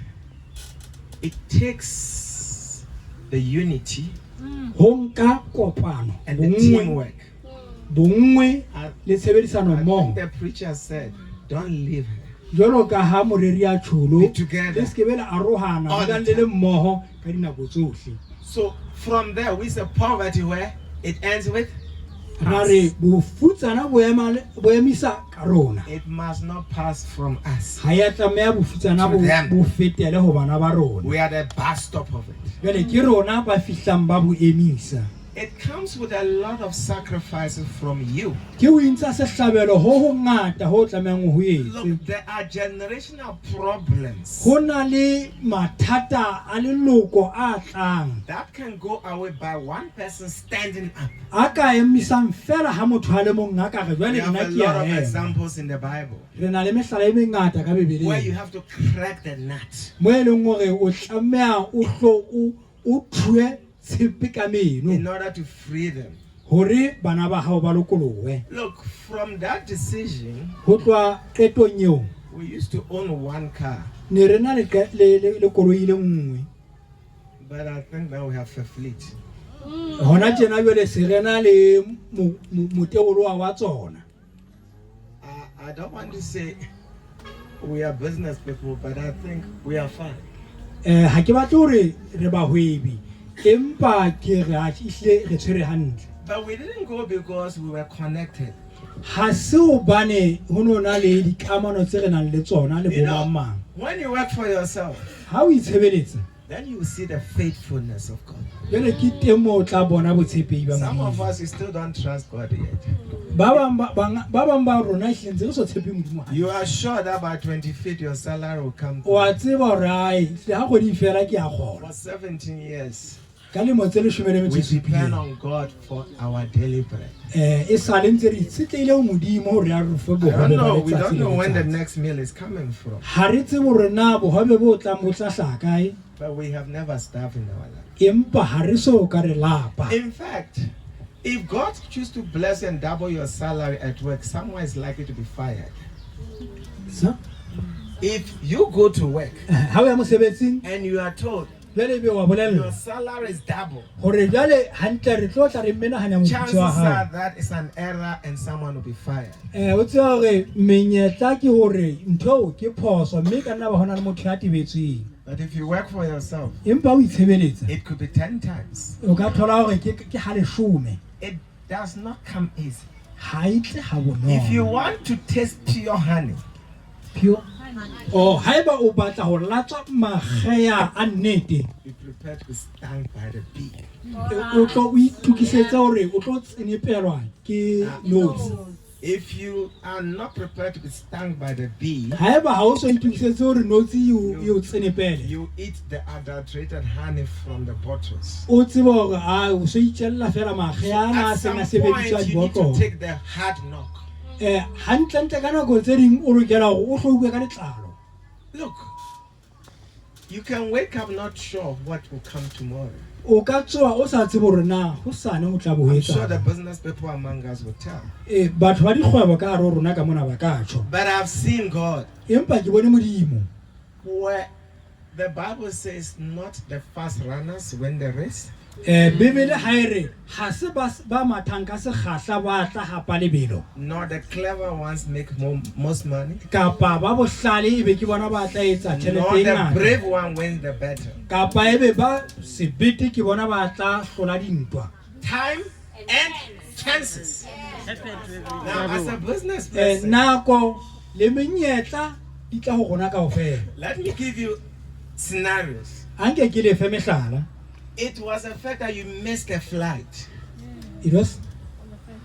it takes the unity Ho nka kopano, and the teamwork. bongwe le tshebedisano I think mmoho. the preacher said, don't leave her. Jwalo ka ha moreri a tsholo Be together. le se ke be la arohana All ba the le mmoho ka dinako tsohle. So from there, we say poverty where it ends with Ra re bofutsana bo emisa ka rona. it must not pass from us. Ha ya tlameha bofutsana To them. bo fetele ho bana ba rona. We are the bus stop of it. Jwale ke rona ba fihlang ba bo emisa. It comes with a lot of sacrifices from you. Ke o intsha sehlabelo ho ngata ho tlamehang ho etse. Look, there are generational problems Ho na le mathata a leloko a tlang. that can go away by one person standing up. A ka emisang fela ha motho a le mong a ka re We jwale have nna a ke lot a of ema. examples in the Bible Re na le mehlala e mengata ka where Bebeleng. you have to crack the nut Mo e leng hore o tlameha o thue tshepe ka meno in order to free them. hore bana ba hao ba lokolohe. Look, from that decision, Ho tloa qetong eo we used to own one car, ne re na le koloi le nngwe. but I think now we have a fleet. Hona tjena jwale se re na le moteolo wa tsona. I don't want to say we are business people, but I think we are fine. Ha ke batle hore re bahwebi empa ke re a ihle re tshwere hantle. But we didn't go because we were connected. Ha se o bane ho no na le dikamano tse re nang le tsona le You bo know, mang. when you work for yourself, Ha o itshebeletsa then you see the faithfulness of God. jwale ke teng mo o tla bona botshepehi ba Some of Modimo. us, we still don't trust God yet. Ba bang ba rona ehlile ntse re so tshepe Modimo hantle. You are sure that by 25th your salary will come Wa through. tseba hore ai se ha kgwedi e fela ke a kgola. For 17 years, Ka lemo tse 17 we depend on God for our daily bread. e sale ntse re itshetlehile ho Modimo hore a re fe I don't know, bohobe we ba don't letsatsi know le when the letsatsi. next meal is coming from, Ha re tsebe hore na bohobe bo tla hlaha kae but we have never starved in our life. empa ha re so ka re lapa. In fact, if God chooses to bless you and double your salary at work, someone is likely to be fired. So If you go to work ha o ya mosebetsing and you are told jwale be wa your bolella salary is double, hore jwale hantle re tlo tla re menahanya moputso chances wa hao. are that is an error and someone will be fired. O tseba hore menyetla ke hore ntho ke phoso mme ka nna ba hona le motho ya tebetsweng. But if you work for yourself, Empa o itshebeletsa it could be 10 times. o ka thola hore ke ha leshome. It does not come easy. Ha itle ha If you bonolo. want to taste pure honey, Pure. Haeba o batla ho latswa magea a nnete be prepared to be stung by the bee. o tlo o itukisetsa hore o tlo tsenepelwa ke notsi. If you are not prepared to be stung by the bee, Haeba ha o so itukisetse hore notsi o tsenepele you eat the adulterated honey from the bottles. o tsebe hore o so itjella fela magea ana a At some sena sebediswa point, you need to dibotlolo. take the hard knock. Hantlentle ka nako tse ding o lokela hore o hloiwe ka letlalo. Look, you can wake up not sure what will come tomorrow. O ka tsoha o sa tsebe hore na hosane o tla bo I'm sure the etsa. business people among us will tell. Batho ba dikgwebo ka hare ho rona ka mona ba ka tjho. But I've seen God Empa ke bone Modimo where the Bible says not the fast runners win the race, Bebele ha e re ha se ba mathang ka sekgahla ba tla hapa lebelo nor the clever ones make most money, kapa ba bohlale ebe ke bona ba tla etsa nor tjhelete e the ngata brave one wins the battle. kapa ebe ba sebete ke bona ba tla hlola dintwa. Time and chances. Now, as a business person, Nako le menyetla di tla ho rona kaofela. let me give you scenarios. Anke ke le fe mehlala. It was the fact that you missed the flight. It was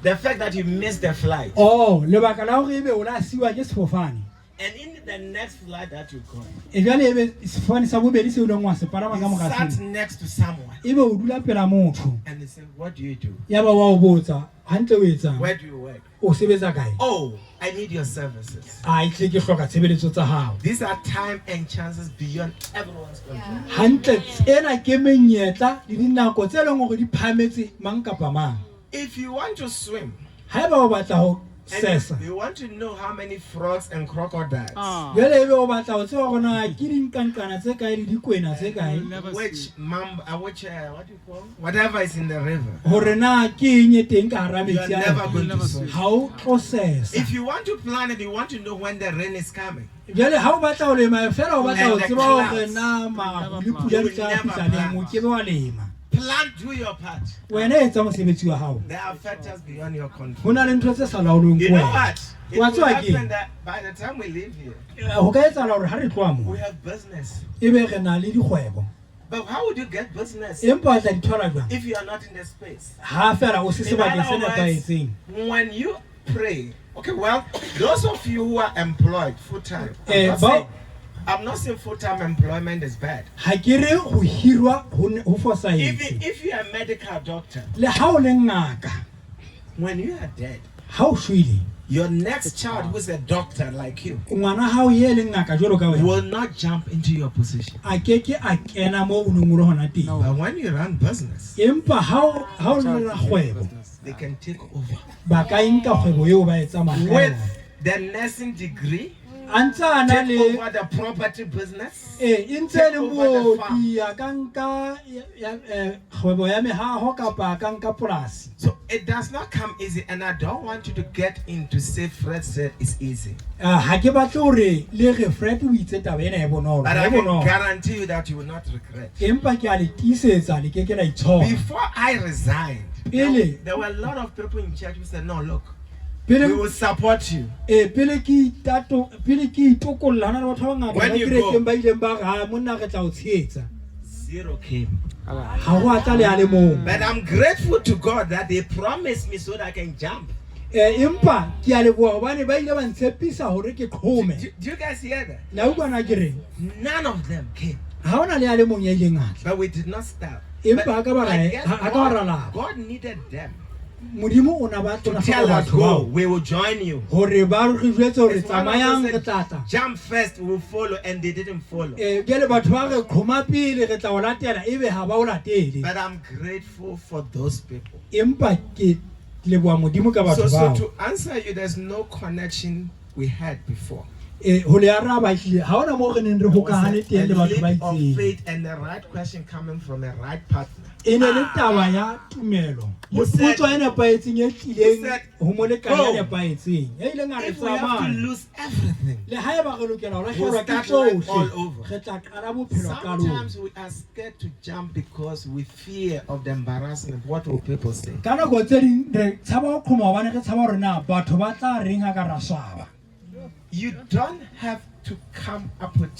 The fact that you missed the flight. lebaka la hore ebe o la siwa ke sefofane. And in the next flight that you got, Jwale ebe sefofane sa bobedi se o leng wa se palama ka you mora sat sena. next to someone Ebe o dula pela motho. and they said, what do you do? Ya ba wa o botsa hantle o etsang. Where do you work? o sebetsa kae? Oh, I need your services. A tle ke hloka tshebeletso tsa hao. These are time and chances beyond everyone's control. Hantle tsena ke menyetla le dinako tse leng hore di phametse mang kapa mang. If you want to swim, Haeba o batla ho sesa, you want to know how many frogs and crocodiles, jwale ebe o batla ho tseba gona ke dinkankana tse kae le dikwena tse kae, which mamba, what do you call? Whatever is in the river. hore na ke eng e teng ka hara You are metsi never ana. going to swim. Ha o tlo sesa. If you want to plan it, you want to know when the rain is coming. Jwale ha o batla ho lema fela o batla ho And the tseba hore clouds. na maru le pula di tla fihla neng, o ke be wa lema. Plan, do your part. Wena etsa mosebetsi wa hao. There are factors beyond your Ho control. na le ntho tse sa laolweng You ke know wena. what? It Wa will tseba happen keng? that by the time we leave here, Ho ka etsahala hore ha re tloha mo we have business. ebe re na le dikgwebo, But how would you get business empa o tla di thola jwang if you are not in the space? ha fela o se In sebakeng se other words, nepahetseng? when you pray, okay, well, those of you who are employed full time, I'm not saying full time employment is bad. Ha ke re go hirwa ho Even fosahetse. if you are a medical doctor, Le ha o le ngaka, when you are dead, ha o shwele, your next child who's a doctor like you ngwana ha o ye le ngaka jwalo ka wena, will not jump into your position. a keke a kena mo o neng o le hona teng. But when you run business, Empa ha o le ra kgwebo, they can take over. ba ka nka kgwebo eo ba e tsamaya ka With yona. the nursing degree, A ntse a na take le over the property business. e ntse Take le over the farm. moodi a ka nka kgwebo ya mehaho kapa a ka nka polasi. So it does not come easy, and I don't want you to get into say Fred said it's easy. Ha ke batle hore le re Fred o itse taba ena e bonolo, But e I can bonolo. guarantee you that you will not regret. Empa ke a le tiisetsa le keke la itshola. Before I resigned, Pele there were a lot of people in church who said, no, look, pele we will support you. pele ke itokolla hana le batho ba ngata When ba you kerekeng ba ileng ba re ha monna re tla o tshehetsa. Zero came. Ha ho a tla le a le mong. But I'm grateful to God that they promised me so that I can jump. Empa ke a leboha hobane ba ile ba ntshepisa hore ke qhome. Do you guys hear that? La utlwana ke reng? None of them came. Ha ona le a le mong ya ileng atla. But we did not stop. Empa But ha ka ba I ra guess ha ka ba ra la. God needed them Modimo o na ba to tsona tell fa us, batho go, bao we will join you. hore ba re jwetse hore It's one of tsamayang those re that tla. jump first, we will follow, and they didn't follow. Jwale batho ba re qhoma pele re tla o latela ebe ha ba o latele. But I'm grateful for those people. Empa ke leboha Modimo ka batho So bao. to answer you, there's no connection we had before. Ho le araba hlile ha ona mo re neng re There was hokahane teng le batho ba leap of itseng. faith and the right question coming from a right partner. E ne le taba ya tumelo. Le Who said- potso e nepahetseng e tlileng said, ho molekane ya "Go." nepahetseng. E ileng a re If we have to tsamaya. lose everything, Le haeba re lokela ho we'll lahlehelwa ke start life all tsohle, over. re tla qala bophelo qalong. Sometimes we are scared to jump because we fear of the embarrassment. What will people say? Ka nako tse ding re tshaba ho qhoma hobane re tshaba hore na batho ba tla reng ha ka ra swaba. You don't have to come up with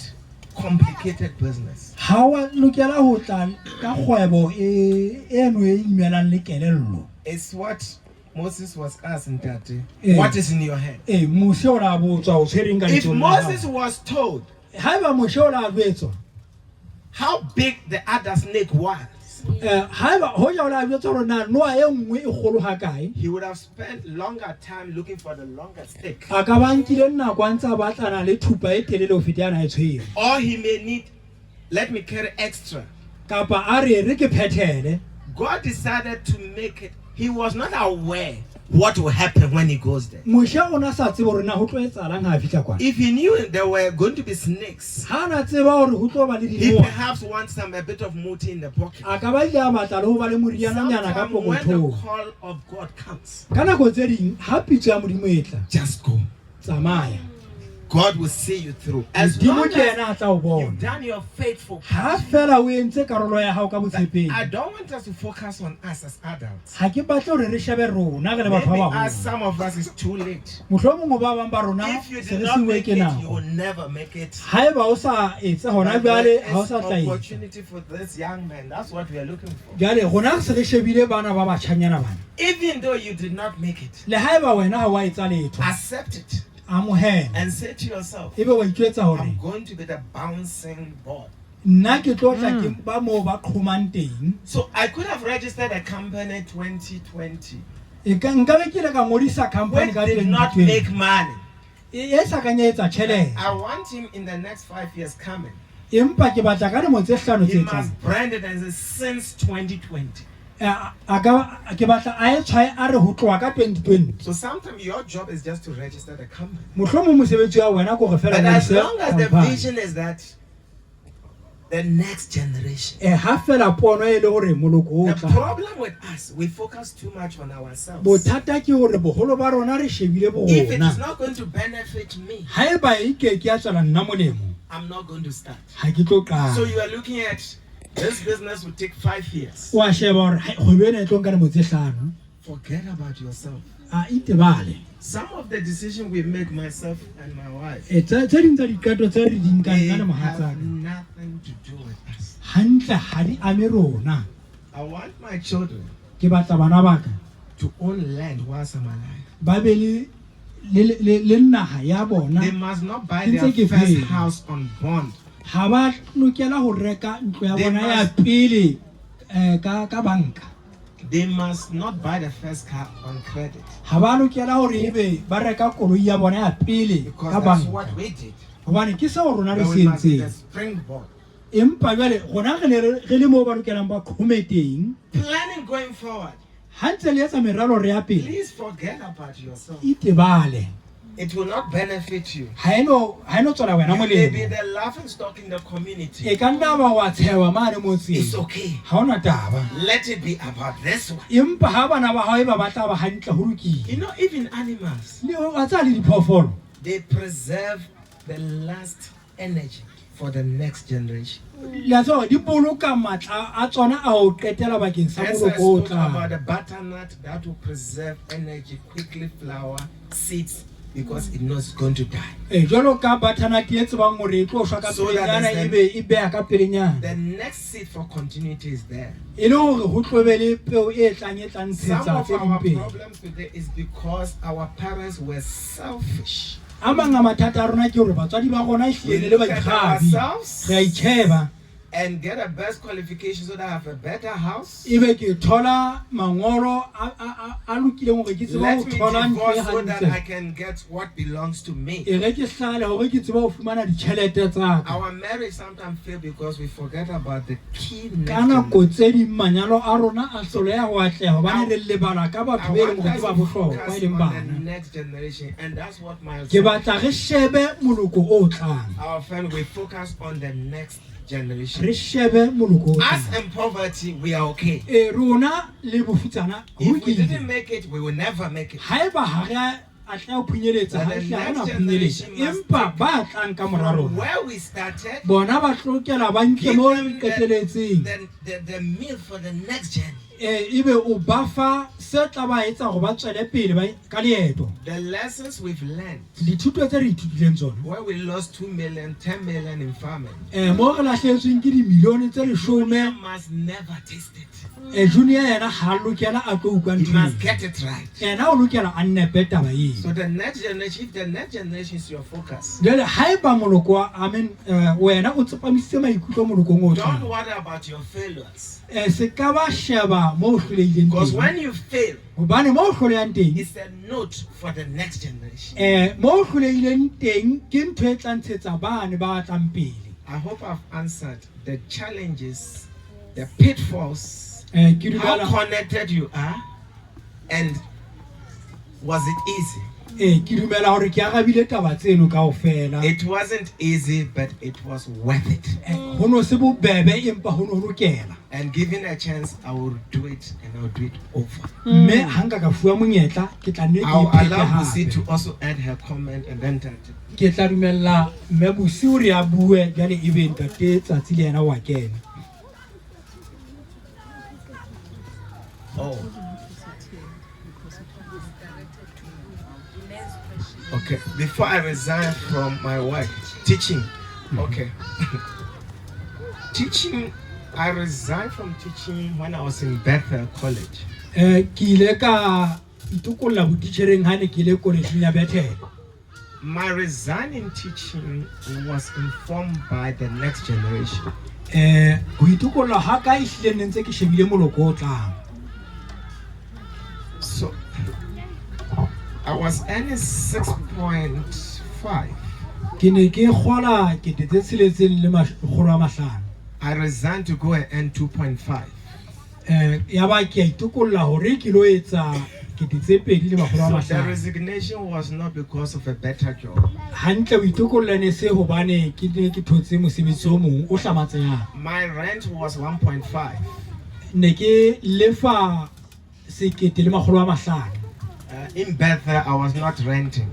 complicated business. Ha wa lokela ho tla ka kgwebo eno e imelang le kelello. It's what Moses was asking, Daddy. Eh. What is in your head? Mose o la botswa o tshwereng ka If letsohong la hao. Moses was told Haeba Mose o la jwetswa, how big the other snake was, haeba ho ja o la jwetswa hore na noa e nngwe e kgolo ha kae, he would have spent longer time looking for the longer stick. a ka ba nkile nako a ntse a batlana le thupa e telele ho feta yana e tshwere. Or he may need, let me carry extra. Kapa a re ke phethele. God decided to make it. He was not aware what will happen when he goes there. Moshe o na sa tsebe hore na ho tlo etsahalang ha a fihla kwana. If he knew there were going to be snakes, Ha na tseba hore ho tlo ba le he dinoa, perhaps wants a bit of muti in the pocket. a ka ba ile a batla le ho ba le moriana nyana ka Sometimes when the pokothong. call of God comes, Ka nako tse ding ha pitso ya Modimo e tla, just go. tsamaya. God will see you through. As Modimo long ke yena a as tla o bona. you've done your faithful Ha part. fela o entse karolo ya hao ka botshepehi. I don't want us to focus on us as adults. Ha ke batle hore re shebe rona re le batho Maybe ba as baholo. some of us it's too late. Mohlomong ba bang ba rona If you se did re not siuwe make ke it, you nako. will never make it. Haeba o sa etse hona But jwale there ha o is sa tla etsa. opportunity for this young man. That's what we are looking for. Jwale rona se re shebile bana ba batjhanyana bana. Even though you did not make it, Le haeba wena ha wa etsa letho, accept it amohela. and say to yourself, Ebe wa itjwetsa hore I'm going to be the bouncing ball. nna ke tlo tla ke ba mo ba qhomang teng. So I could have registered a company 2020 nka be ke le ka ngodisa company which ka did not make money. e sa ka nyetsa tšhelete I want him in the next 5 years coming. empa ke batla ka dimo tse hlano He tse tlang must brand it as a since 2020. ke batla a e tshwae a re ho tloa ka 2020 So sometimes your job is just to register the company. mohlomong mosebetsi wa wena ko go fela But as ngodise long as the company. vision is that the next generation. Ha fela pono e le gore moloko o The tla problem with us, we focus too much on ourselves. bothata ke gore bogolo ba rona re shebile If it is bona not going to benefit me, ha e ba e ke a tswela nna molemo I'm not going to start. ha ke tlo qala So you are looking at this business will take 5 years. wa sheba gore kgwebo ena e tlo nka dimo tse hlano Forget about yourself. a itebale Some of the decisions we make, myself and my wife, tse ding tsa dikato tse re di nkang they nna le have mohatsaka nothing to do with us. hantle ha di ame rona I want my children ke batla bana baka to own land whilst I'm alive. ba be le naga ya bona They must not buy Ntse their ke first phela. house on bond. ha ba lokela ho reka ntlo ya They bona ya must- pele ka banka They must not buy the first car on credit. ha ba lokela hore ebe ba reka koloi ya bona ya pele Because ka that's banka what we did. hobane ke seo rona re But se we must be the entseng springboard. empa jwale gona re le mo ba lokelang ba kgometeng Planning going forward. ha ntse le etsa meralo re ya pele Please forget about yourself. itebale It will not benefit you. ha eno tswela wena You may be molemo the laughing stock in the community. e ka nna ba wa tshewa mane motseng It's okay. ha ona taba Let it be about this one. empa ha bana ba hao e ba batla ba hantle ho lokile You know, even animals, wa tsa le diphoofolo they preserve the last energy for the next generation. le a tswa di boloka matla a tsona a o qetela bakeng sa As I moloko o spoke about tlang the butternut that will preserve energy, quickly flower, seeds, because it knows it's going to die. jwalo ka butternut e tsebang hore e tlo shwa ka So that pelenyana is e be e beha ka pelenyana The next seed for continuity is there. e le hore ho tlobe le peo e tlang Some tshetsa of tse our ding pele problems today is because our parents were selfish. a mang a mathata a rona ke hore batswadi ba rona We ehlile le look at baikgabi ourselves re a itjheba and get a best qualification so that I have a better house. ebe ke thola mangolo a lokileng hore ke tseba Let ho me thola ntlo e divorce so that I hantle can get what belongs to me. e re ke hlale hore ke tseba ho fumana ditjhelete tsa ka Our marriage sometimes fail because we forget about the key ka next nako tse ding manyalo a rona a hloleha ho atleha hobane re lebala ka I batho be leng want hore us ke ba to bohlokwa focus e leng on bana the next generation, and that's what my ke batla re shebe moloko o tlang our friend we focus on the next generation. re shebe moloko o Us tlang in poverty, we are okay. rona le bofutsana ho If we lokile didn't make it, we will never make it. haeba ha re a tla ho phunyeletsa ha But the hle ha na next phunyeletsa generation must empa ba tlang ka mora From rona where we started, bona ba tlokela ba nke give mo them qeteletseng the meal for the next gen. ebe o ba fa se tla ba etsa hore ba tswele pele ka leeto The lessons we've learned, dithuto tse re ithutileng tsona where we lost 2 million, 10 million in farming, mo re lahlehetsweng ke dimilione tse 10 Junior must never taste it. junior yena ha lokela a tlo utlwa He ntho must eo. get it right. yena o lokela a nnepe taba eo So the next generation, if the next generation is your focus, jale haeba moloko wa wena o tsepamisitse maikutlo molokong o don't tlang worry about your failures. se ka ba sheba mo o hlolehileng Because teng when you fail, hobane mo o hlolehang teng it's a note for the next generation. mo o hlolehileng teng ke ntho e tla ntshetsa bane ba tlang pele I hope I've answered the challenges, the pitfalls, ke how dumela connected you are, and was it easy? ke dumela hore ke arabile taba tseno kaofela It wasn't easy, but it was worth it. ho no se bobebe empa ho no lokela And given a chance, I will do it and I'll do it over. mme ha nka ka fuwa monyetla ke tla nne ke I'll iphete allow Busi hape to also add her comment and then Tati. ke tla dumella mme Busi hore a bue jale ebe ntate Tsatsi le yena wa kena Oh. Okay. Before I resign from my work, teaching. Okay. Teaching. I resigned from teaching when I was in Bethel College. ke ile ka itukolla botitjhereng ha ne ke ile college ya Bethel My resigning teaching was informed by the next generation. ho itukolla ha ka ihlile ne ntse ke shebile moloko o tlang So I was earning 6.5. ke ne ke kgola ke tetse tsheletseng le makgolo a mahlano. I resigned to go and earn 2.5. Ya ba ke itokolla hore ke lo etsa ke tetse pedi le makgolo a So the mahlano. resignation was not because of a better job. Hantle o itokolla ne se hobane ke ne ke thotse mosebetsi o mong o hlamatsehang. My rent was 1.5. Ne ke lefa sekete le makgolo a mahlano. In Bethel, I was not renting.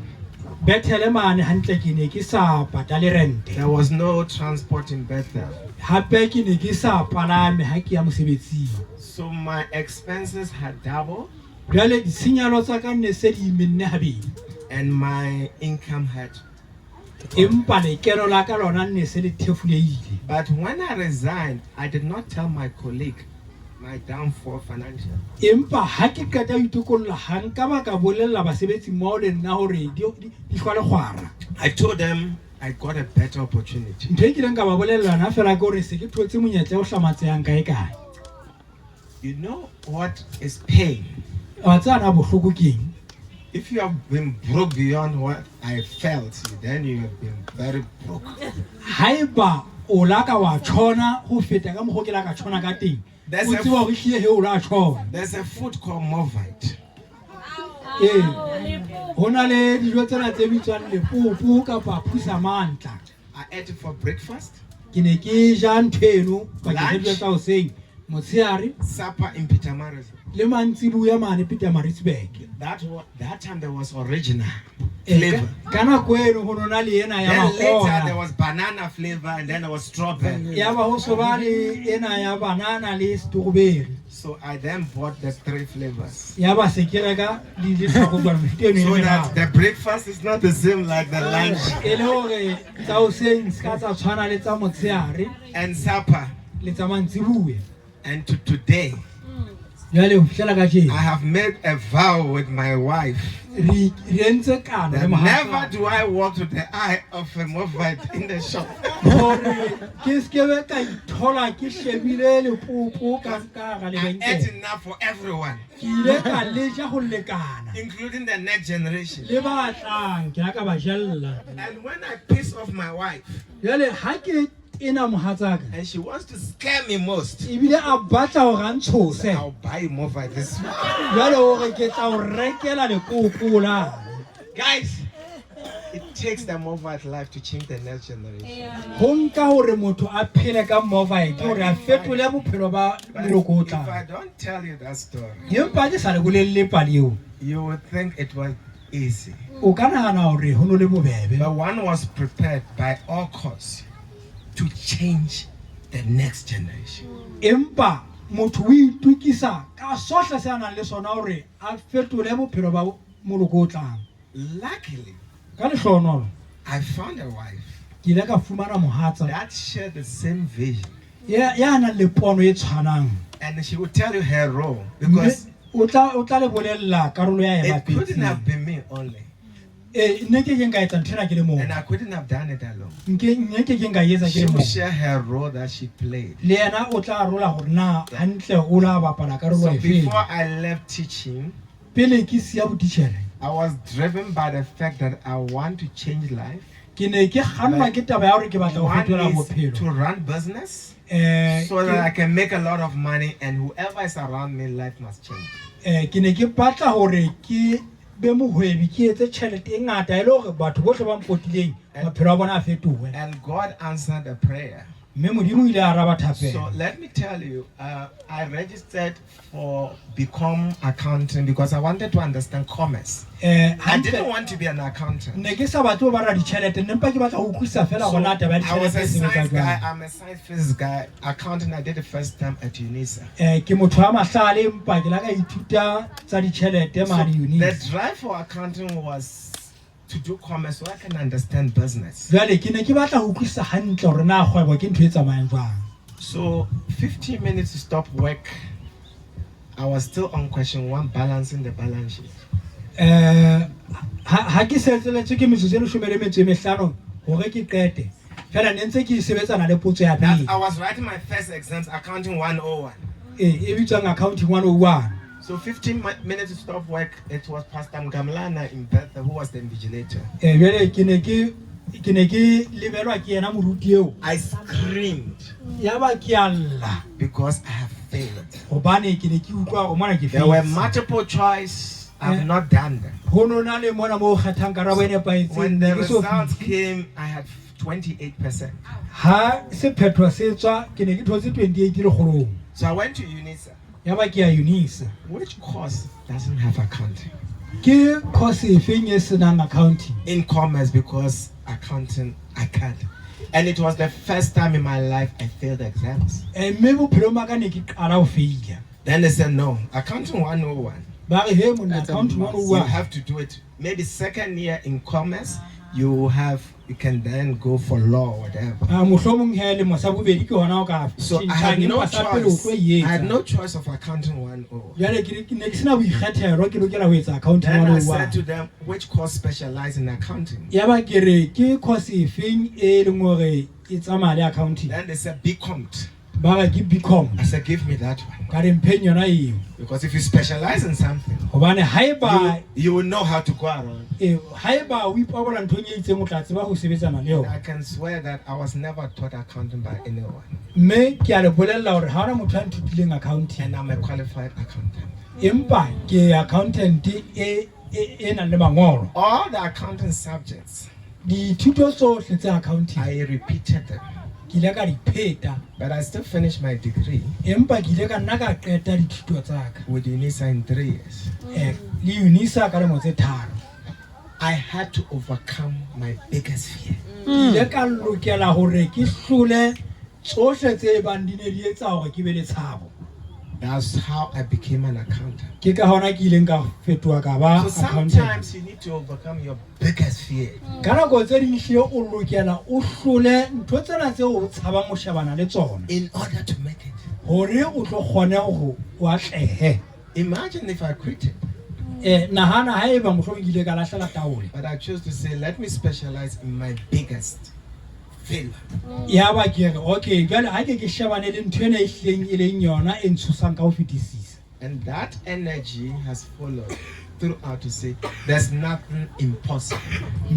Bethel mane hantle ke ne ke sa patale rent. There was no transport in Bethel. Hape ke ne ke sa palame ha ke ya mosebetsing. So my expenses had doubled. Jwale ditshenyehelo tsa ka ne se di imme habedi. And my income had. Empa lekeno la ka lona ne se le thefuleile. But when I resigned, I did not tell my colleague my downfall financial. Empa ha ke qeta ho itokolla ha nka ba ka bolella basebetsi mmoho le nna hore di hlwa le kgwara. I told them I got a better opportunity. Ntho e kileng ka ba bolella na fela ke hore se ke thotse monyetla o hlamatsehang kae kae. You know what is pain? Wa tsana bohloko keng? If you have been broke beyond what I felt, then you have been very broke. Haiba o la ka wa tshona ho feta ka mogho ke la ka tshona ka teng. There's O tswa ho hlile he o la tshona. There's a food called Movite. Hona le dijo tsena tse bitswang lepopo kapa phusamantla. I ate it for breakfast. Ke ne ke ja ntheno ba ke dijo tsa hoseng, motshehare, supper in Pietermaritzburg. Le mantsibuya mane Pietermaritzburg. That time there was original flavor. Kana kweno ho nona le ena ya Then later makona. there was banana flavor and then there was strawberry. Ya ba ho sobane ena ya banana le strawberry. So I then bought the 3 flavors. Ya ba se ke reka di tlhako ba mfiteno So e that the breakfast is not the same like the lunch. e le hore tsa hoseng ska tsa tshwana le tsa motshehare And supper. le tsa mantsibuya. And to today, I have made a vow with my wife that never do I walk to the eye of a Movite in the shop. I ate enough for everyone, including the next generation. And when I piss off my wife, and she wants to scare me most, I'll buy you more by this one. Guys, it takes the Movite life to change the next generation. If I don't tell you that story, you would think it was easy. But one was prepared by all costs to change the next generation. Luckily, I found a wife that shared the same vision. And she would tell you her role, because it couldn't have been me only. And I couldn't have done it alone. She would share her role that she played. So before I left teaching, I was driven by the fact that I want to change life. One is to run business so that I can make a lot of money, and whoever is around me, life must change. And God answered the prayer. So let me tell you, I registered for become accountant because I wanted to understand commerce. I didn't want to be an accountant. So I was a science guy, I'm a science physics guy. Accounting I did the first time at UNISA. So the drive for accounting was to do commerce so I can understand business. So 15 minutes to stop work, I was still on question 1, balancing the balance sheet. That I was writing my first exams, accounting 101. So 15 minutes to stop work, it was Pastor Mgamlana in Bethel who was the invigilator. I screamed because I have failed. There were multiple choice. I have not done them. When the results came, I had 28%. So I went to UNISA. Which course doesn't have accounting? In commerce, because accounting I can't. And it was the first time in my life I failed exams. Then they said no, accounting 101. You have to do it. Maybe second year in commerce, you can then go for law or whatever. So I had no choice. I had no choice of accounting 101. Then I said to them, which course specialize in accounting? Then they said BCom. I said, give me that one. Because if you specialize in something, you will know how to go around. And I can swear that I was never taught accounting by anyone. And I'm a qualified accountant. All the accounting subjects, I repeated them. But I still finished my degree with UNISA in 3 years. I had to overcome my biggest fear. That's how I became an accountant. So sometimes you need to overcome your biggest fear. In order to make it. Imagine if I quit it. But I chose to say, let me specialize in my biggest failure. And that energy has followed throughout to say, there's nothing impossible. So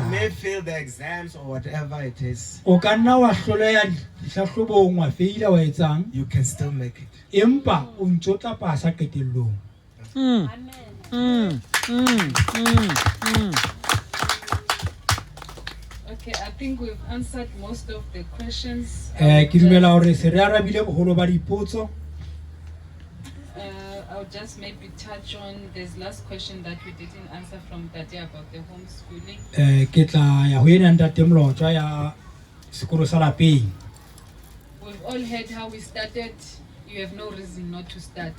may fail the exams or whatever it is, you can still make it. Okay, I think we've answered most of the questions. I'll just maybe touch on this last question that we didn't answer from Tate about the homeschooling. We've all heard how we started. You have no reason not to start.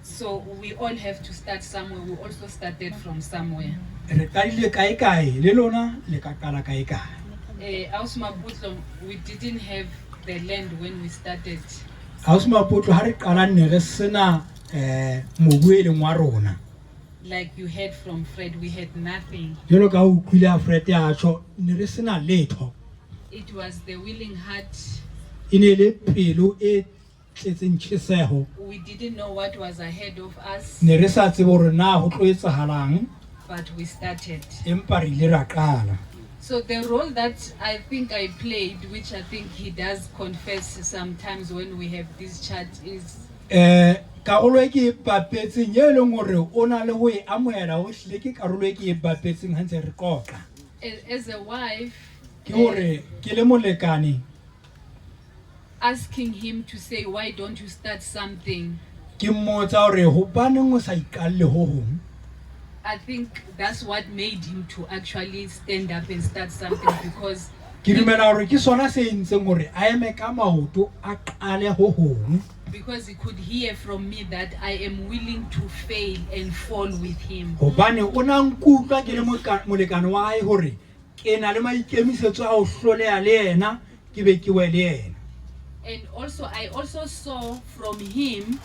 So we all have to start somewhere. We also started from somewhere. We didn't have the land when we started. Like you heard from Fred, we had nothing. It was the willing heart. We didn't know what was ahead of us, but we started. So the role that I think I played, which I think he does confess sometimes when we have this chat, is as a wife, asking him to say, why don't you start something? I think that's what made him to actually stand up and start something, because he could hear from me that I am willing to fail and fall with him. And also, I also saw from him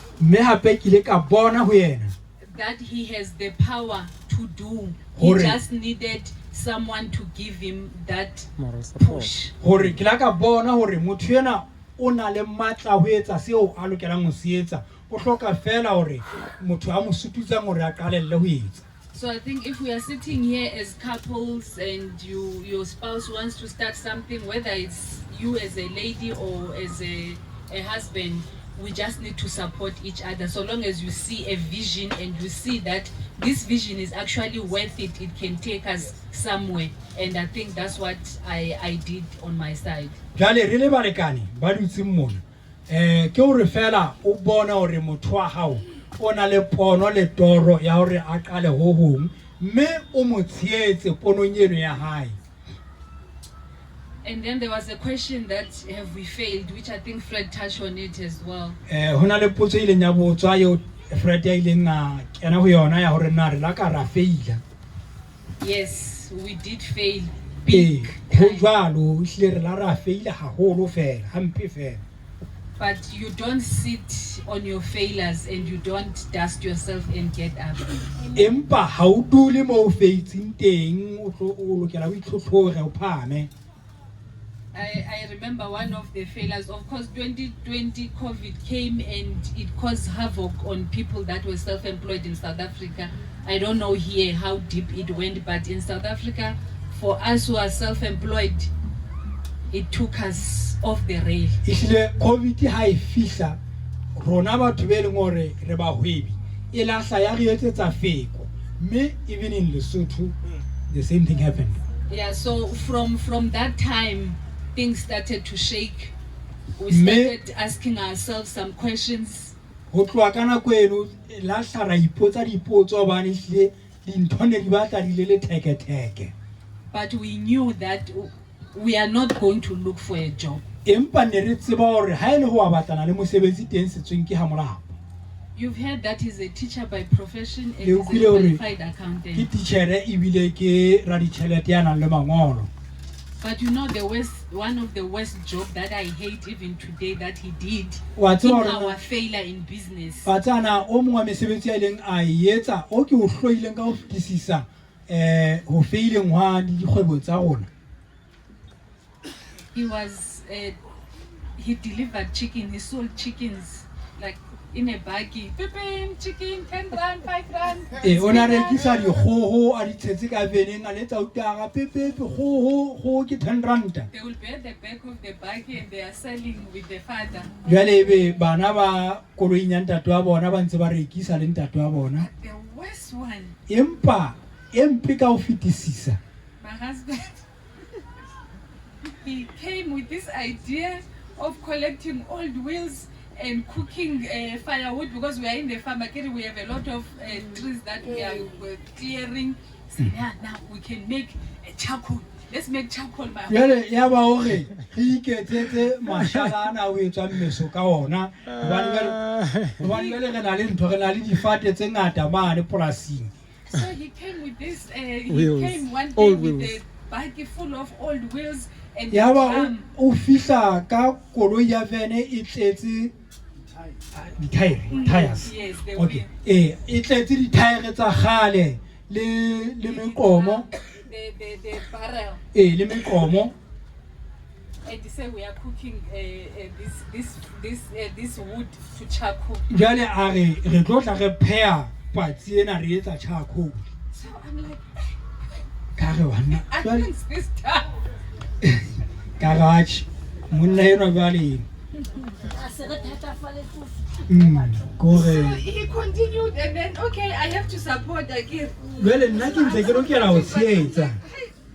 that he has the power to do. He just needed someone to give him that Moral support. push. Hore ke la ka bona hore motho ena o na le matla ho etsa seo a lokelang ho se etsa. O hloka fela hore motho a mo sututsang hore a qalelle ho etsa. So I think if we are sitting here as couples and your spouse wants to start something, whether it's you as a lady or as a husband, we just need to support each other. So long as you see a vision and you see that this vision is actually worth it, it can take us somewhere. And I think that's what I did on my side. Jale re le balekane ba dutse mona. Ke hore fela o bona hore motho wa hao o na le pono le toro ya hore a qale ho hong, mme o mo tsheetse ponong eno ya hae. And then there was a question that have we failed, which I think Fred touched on it as well. Hona le potso ile nya botswa yo Fred ya ile nga kena ho yona ya hore na re la ka ra faila. Yes, we did fail big. Ho jwalo ile re la ra faila haholo fela, hampe fela. But you don't sit on your failures and you don't dust yourself and get up. Empa ha o dule mo feitsing teng o lokela ho itlhotlhore o phame. I remember one of the failures. Of course, 2020 COVID came and it caused havoc on people that were self-employed in South Africa. I don't know here how deep it went, but in South Africa, for us who are self-employed, it took us off the rail. Isle COVID ha e fihla rona batho be leng hore re ba hwebi e la hla ya re etsetsa feko, me even in Lesotho the same thing happened. Yeah, so from that time things started to shake. We started asking ourselves some questions. Ho tloa ka nako eno la hla ra ipotsa dipotso bane hle dintho ne di batla di le theke. But we knew that we are not going to look for a job. Empa ne re tseba hore ha ile ho batlana le mosebetsi teng setsweng ke ha molao. You've heard that he's a teacher by profession and he's a qualified accountant. Ke teacher ebile ke ra ditjhelete ya nang le mangolo. But you know one of the worst job that I hate even today that he did in our failure in business. Batsana o mongwe mesebetsi ya ileng a etsa o ke o hloileng ka ho fetisisa ho faileng wa dikgwebo tsa rona. He delivered chicken, he sold chickens like in a baggie. Pipim, chicken, 10 rand, 5 rand. Ona rekisa dikgoho a di tshetse ka veneng a letsa utara pepe kgoho ke 10 rand. They will be at the back of the baggie and they are selling with the father. Jwale be bana ba koloing ya ntate wa bona ba ntse ba rekisa le ntate wa bona. The worst one. Empa empe ka ho fetisisa. My husband, he came with this idea of collecting old wheels and cooking firewood because we are in the farm. We have a lot of trees that we are clearing. So yeah, now we can make a charcoal. Let's make charcoal. Jwale ya ba hore re iketsetse mashalana o etswa mmeso ka ona hobane jwale re na le ntho re na le difate tse ngata mane polasing. So he came with this came one day with a baggie full of old wheels and ya ba o fihla ka koloi ya vene e tletse tires. Yes, they okay e tletse di tire tsa khale le meqomo the barrel le meqomo. And they say we are cooking this wood to charcoal. Jwale a re tlo tla re pheha patsi ena re etsa charcoal. So I'm like, ka re wana against this time. Garage monna eno jwale So he continued and then okay, I have to support again. Jwale nna ke ntse ke lokela ho tshehetsa.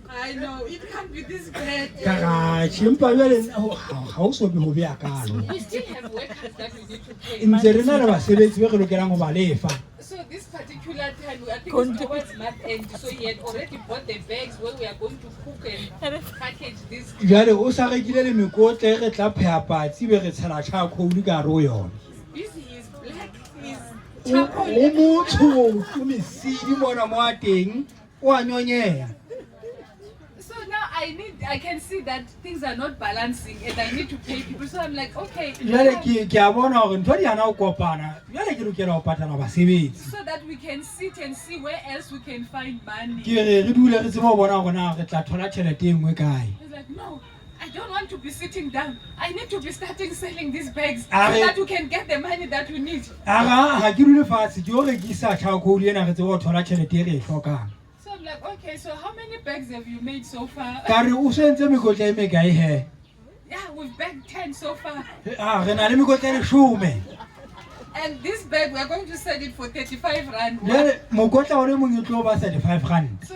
I know it can't be this bad. Garage empa jwale ha o so be ho bea kalo. We still have workers that we need to pay. Ntse re na le basebetsi be re lokelang ho ba lefa. So this particular time, I think it's towards month end, so he had already bought the bags where we are going to cook and package this. Jwale o sa rekile le mekotle re tla pheha patsi be re tshela charcoal ka ro yona. Busy, he's black, he's charcoal. O motho o mesidi mona mo a teng o a nyonyeha. So now I can see that things are not balancing and I need to pay people. So I'm like, okay. So that we can sit and see where else we can find money. He's like, no, I don't want to be sitting down. I need to be starting selling these bags so that we can get the money that we need. So I'm like, okay, so how many bags have you made so far? Yeah, we've bagged 10 so far. And this bag, we're going to sell it for 35 rand. So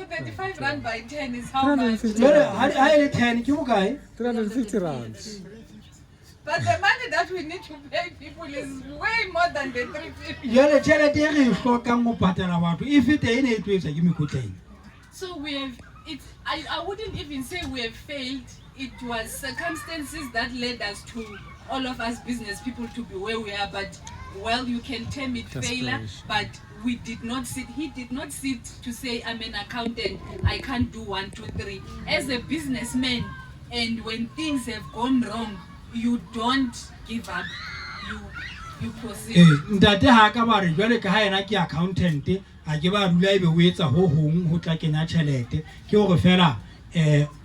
35 rand by 10 is how much? 350 rand. But the money that we need to pay people is way more than the 350. So we have, I wouldn't even say we have failed. It was circumstances that led us to, all of us business people, to be where we are. But, well, you can term it failure, but we did not sit, he did not sit to say, I'm an accountant, I can't do 1, 2, 3. As a businessman, and when things have gone wrong, you don't give up, you proceed. A ke ba dula ebe o etsa ho hong ho tla kenya tšhelete ke hore fela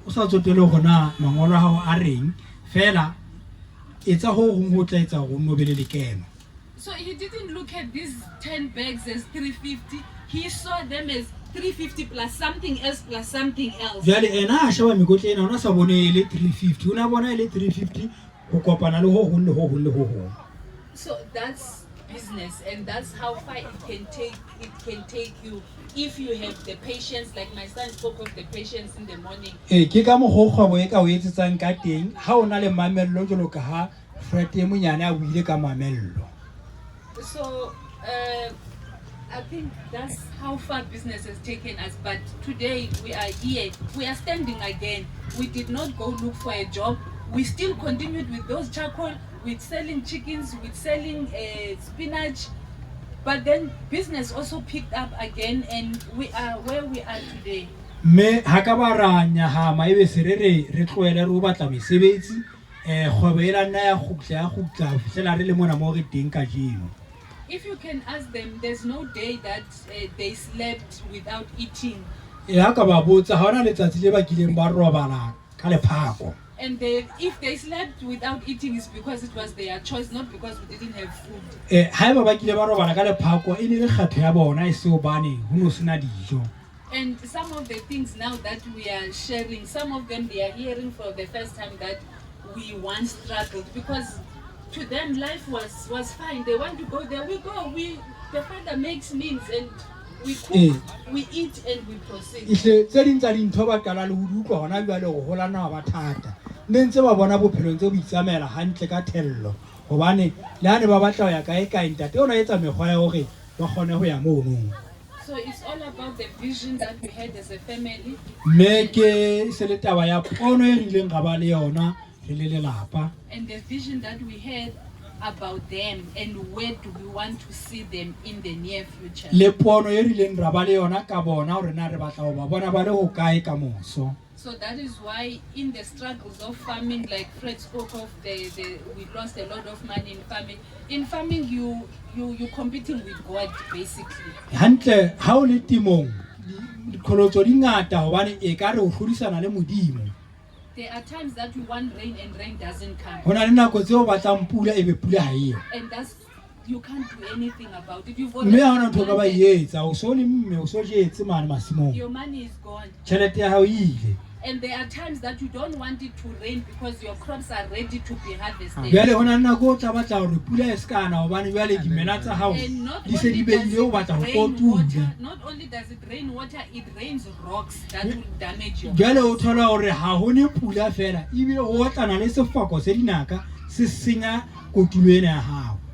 o sa tsotele gona mangolo a hao a reng fela etsa ho hong ho tla etsa hore o no be le lekeno. So he didn't look at these 10 bags as 350. He saw them as 350 plus something else plus something else. Jale ena a sheba mekotle ena ona sa bone ile 350 una bona ile 350 ho kopana le ho hong le ho hong le ho hong. So that's business, and that's how far it can take you if you have the patience, like my son spoke of the patience in the morning. Ke ka mo go kgwebo e ka o etsetsang ka teng ha o na le mamello jolo ka ha Fred e monyane a buile ka mamello. So I think that's how far business has taken us, but today we are here, we are standing again. We did not go look for a job. We still continued with those charcoal, with selling chickens, with selling spinach, but then business also picked up again, and we are where we are today. Me hakabaranya ha maibe serere re tloela re batla mesebetsi kgwebo e rana ya gutla fela re le mona mo re teng ka jeno. If you can ask them, there's no day that they slept without eating. Ya ka ba botsa ha ona letsatsi le ba kileng ba robala ka lephako. And if they slept without eating, is because it was their choice, not because we didn't have food. And some of the things now that we are sharing, some of them they are hearing for the first time that we once struggled, because to them life was fine. They want to go there, we go. The father makes meals and we cook, we eat and we proceed. Ntse ba bona bophelo ntse bo itsamela hantle ka thello hobane le ha ne ba batla ho ya kae kae ntate ona etsa mekgwa ya hore ba khone ho ya mono. So it's all about the vision that we had as a family. Meke se le taba ya pono e rileng ga ba le yona re le lelapa, and the vision that we had about them and where do we want to see them in the near future. Le pono e rileng ra ba le yona ka bona hore na re batla ho ba bona ba le ho kae ka moso. So that is why in the struggles of farming, like Fred spoke of, we lost a lot of money in farming. In farming, you competing with God basically. Hantle ha o le timong dikolotso di ngata hobane e ka re o hlodisana le modimo. There are times that you want rain and rain doesn't come. Hona le nako tseo batlang pula e be pula ha eyo. And that's, you can't do anything about it. You've already, your money is gone. And there are times that you don't want it to rain because your crops are ready to be harvested. And not only does it rain water, it rains rocks that will damage your crops.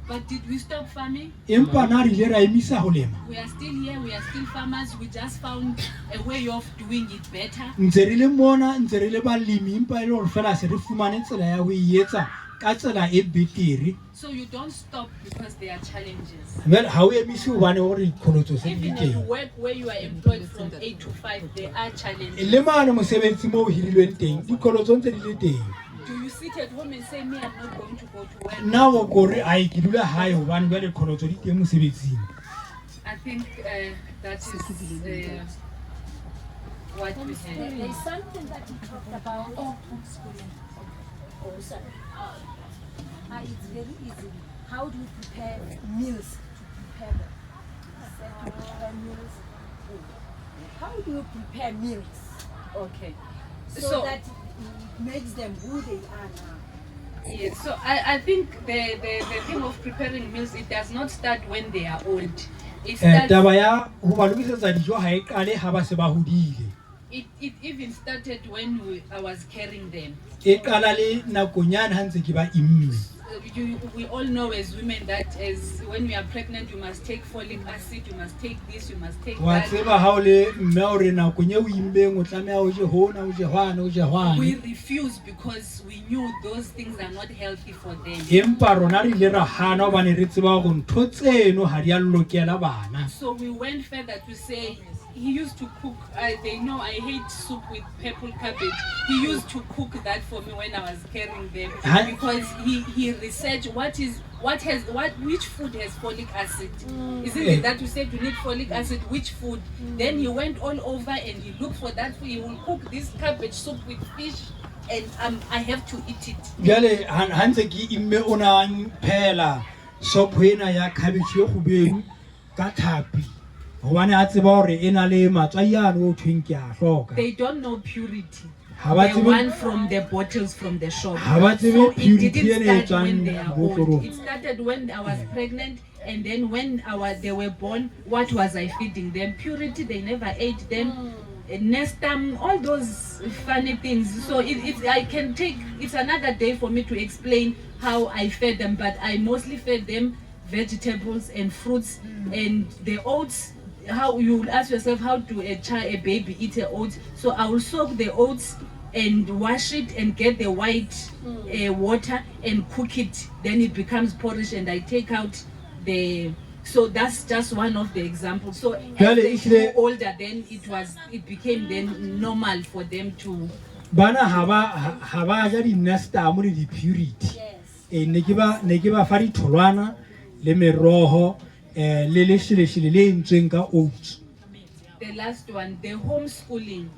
But did we stop farming? We are still here, we are still farmers, we just found a way of doing it better. ka tsela e betere. So you don't stop because there are challenges. Well, ha o emise o bane hore dikolotso se di Even at teng. work where you are employed from 8 to 5, there are challenges. Le mane mosebetsi mo o hirilweng teng dikolotso ntse di le teng. Do you sit at home and say, me, I'm not going to go to work? Nna o gore ai ke dula hae hobane jwale dikolotso di teng mosebetsing. I think that is what we have. There's something that you talked about. Homeschooling. Oh, sorry. It's very easy. How do you prepare meals to prepare them? To prepare meals. How do you prepare meals? Okay. So that it makes them who they are now. Yes, so I think the thing of preparing meals, it does not start when they are old. It starts, Taba ya ho ba lokisetsa dijo ha e qale ha ba se ba hodile. it even started when I was carrying them. E qala le nakonyana ha ntse ke ba imme. We all know as women that as when we are pregnant, you must take folic acid, you must take this, you must take Wa that. tseba ha o le mme o re nakong e o immeng o tlameha o je hona o je hwana o je hwana. We refused because we knew those things are not healthy for them. Empa rona re ile ra hana hobane re tseba go ntho tseno ha di a lokela bana. So we went further to say, he used to cook, they know I hate soup with purple cabbage. He used to cook that for me when I was carrying them because he researched which food has folic acid. Isn't it that you said you need folic acid, which food? Then he went all over and he looked for that food. He will cook this cabbage soup with fish and I have to eat it. Jale ha ntse ke imme ona phela sopo ena ya cabbage yo khubeng ka thapi. Hobane a tseba hore ena le matswayane o thweng ke a hloka. They don't know purity. The one from the bottles from the shop. So it didn't start when they are old. It started when I was pregnant, and then when they were born, what was I feeding them? Purity, they never ate them. Nestum, all those funny things. So it's another day for me to explain how I fed them, but I mostly fed them vegetables and fruits and the oats. How you will ask yourself, how do a baby eat a oats? So I will soak the oats and wash it and get the white water and cook it. Then it becomes porridge and I take out so that's just one of the examples. So as they grew older, then it became then normal for them to. Bana haba ja di nesta mo di purity. Ne ke ba fa di tholwana le meroho. The last one, the homeschooling.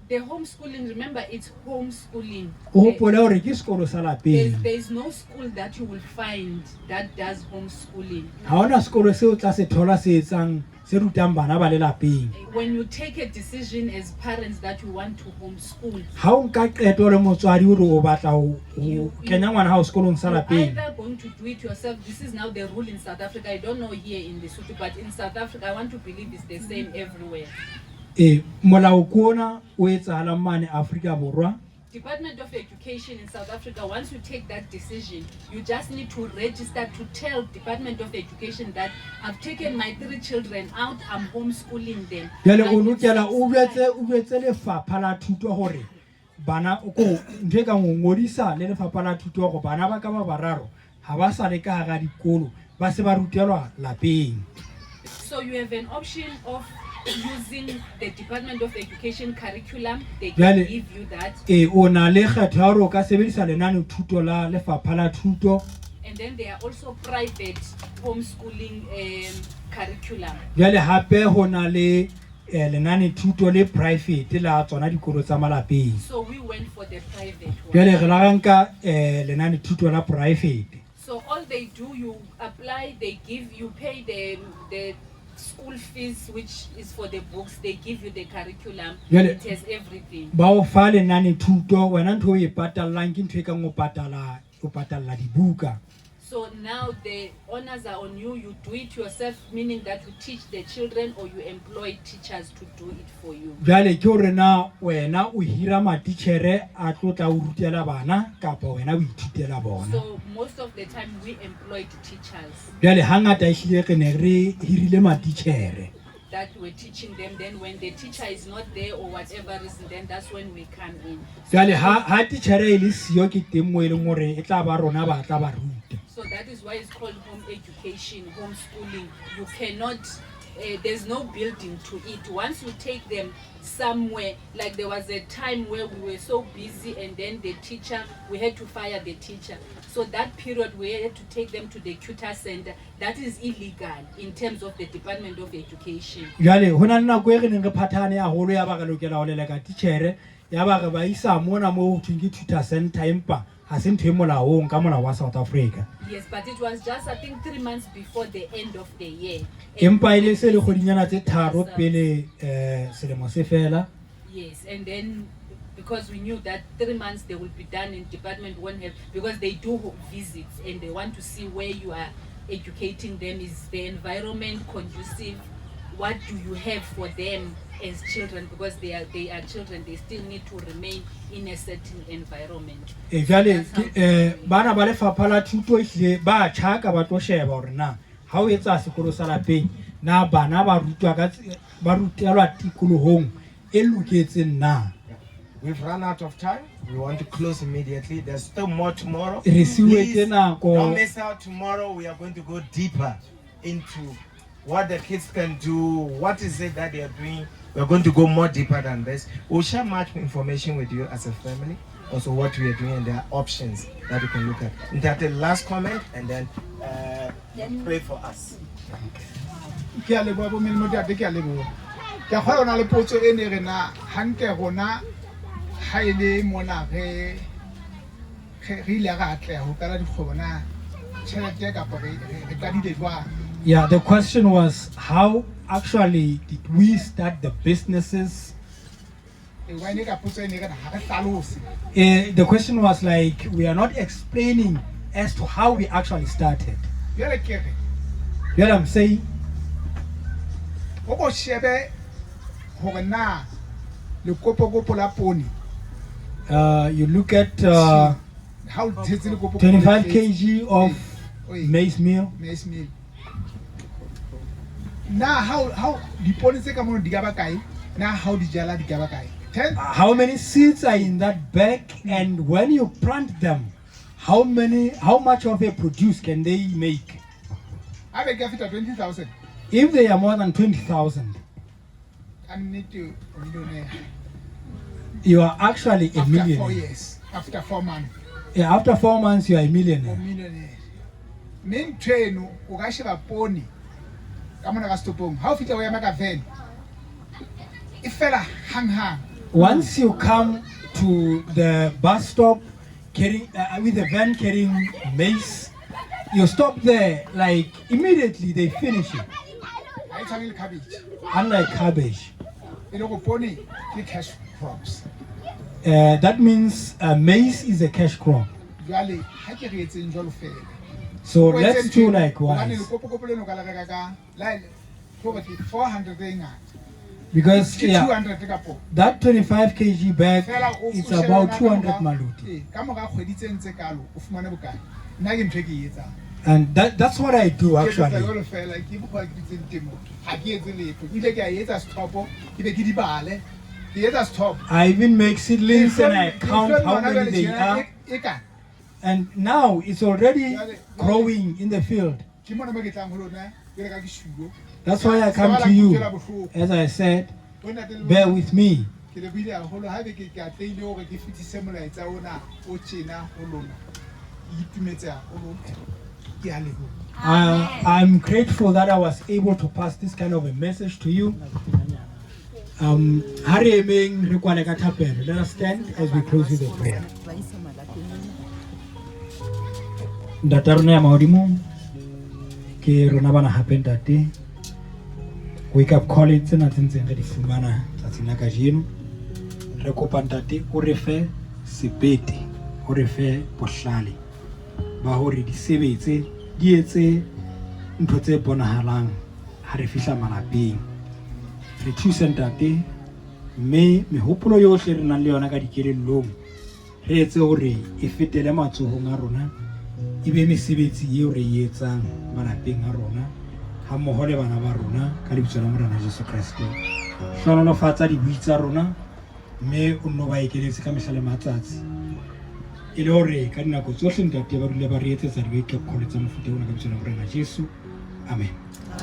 The homeschooling, remember, it's homeschooling. There is no school that you will find that does homeschooling. When you take a decision as parents that you want to homeschool, you're either going to do it yourself. This is now the rule in South Africa. I don't know here in Lesotho, but in South Africa, I want to believe it's the same everywhere. Department of Education in South Africa, once you take that decision, you just need to register to tell Department of Education that I've taken my 3 children out, I'm homeschooling them. So you have an option of using the Department of Education curriculum. They can give you that. And then there are also private homeschooling curriculum. So we went for the private one. So all they do, you apply, you pay the school fees, which is for the books. They give you the curriculum. It has everything. So now the honors are on you. You do it yourself, meaning that you teach the children or you employ teachers to do it for you. So most of the time we employed teachers. that we're teaching them. Then when the teacher is not there or whatever reason, then that's when we come in. ha teacher e le sio ke teng mo e leng hore e tla ba rona ba tla ba ruta. So that is why it's called home education, homeschooling. You cannot, there's no building to it. Once you take them somewhere, like there was a time where we were so busy and then the teacher, we had to fire the teacher. So that period we had to take them to the tutor center. That is illegal in terms of the Department of Education. Jale hona nna go e re neng re phathane ya holo ya ba ka lokela ho lela ka teacher ya ba re ba isa mona mo thingi tutor center empa ha se ntwe molaong ka molao wa South Africa. Yes, but it was just I think 3 months before the end of the year. Empa ile se le khodinyana tse tharo pele selemo se fela. Yes, and then because we knew that 3 months they will be done and department won't have, because they do visits and they want to see where you are educating them. Is the environment conducive? What do you have for them as children? Because they are children, they still need to remain in a certain environment. Jale bana ba lefapha la thuto ile ba tshaka ba tlo sheba hore na ha o etsa sekolo sa lapeng na bana ba rutwa ka ba rutelwa tikolohong e loketseng na. We've run out of time. We want to close immediately. There's still more tomorrow. Please don't miss out tomorrow. We are going to go deeper into what the kids can do. What is it that they are doing? We're going to go more deeper than this. We'll share much information with you as a family. Also what we are doing, and there are options that you can look at. And that the last comment and then pray for us. Highly monarch, Yeah, the question was how actually did we start the businesses? The question was like we are not explaining as to how we actually started. You know what I'm saying? You look at 25 kg of maize meal. Now how the policy come on digabakai? Now how the jala digabakai? How many seeds are in that bag, and when you plant them, how much of a produce can they make? I beg you 20,000. If they are more than 20,000, I need to millionaire. You are actually a millionaire. After 4 years, after 4 months. Yeah, after 4 months you are a millionaire. Main train ugashira pony. Kama na gastopong. How fit away make a van? If fella hang. Once you come to the bus stop carrying with the van carrying maize, you stop there, like immediately they finish it. Cabbage. Unlike cabbage. Pony cash crops. That means maize is a cash crop. So let's do likewise. Because yeah, that 25 kg bag is about 200 maluti. And that's what I do actually. I even make seedlings and I count how many they are. And now it's already growing in the field. That's why I come to you. As I said, bear with me. I'm grateful that I was able to pass this kind of a message to you. Let us stand as we close with a prayer. Wake up call it tsena tse re di fumana tsatsing la kajeno. Re kopa ntate o re fe sepete, o re fe bohlale ba hore di sebetse di etse ntho tse bonahalang ha re fihla malapeng. Re thuse ntate mme mehopolo yohle re nang le yona ka dikelellong re etse hore e fetele matsohong a rona, e be mesebetsi eo re e etsang malapeng a rona ha mmoho le bana ba rona ka lebitso la Morena Jesu Kriste. Hlonolofatsa dibui tsa rona mme o nno ba ekeletse ka mehla le matsatsi. E le hore ka dinako tsohle ntate ba dule ba re etsetsa di-wake-up call tsa mofuta ona ka lebitso la Morena Jesu. Amen.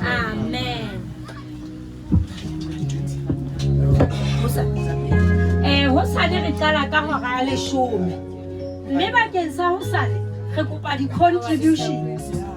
Amen. Hosane re qala ka hora ya 10. Mme bakeng sa hosane re kopa di-contribution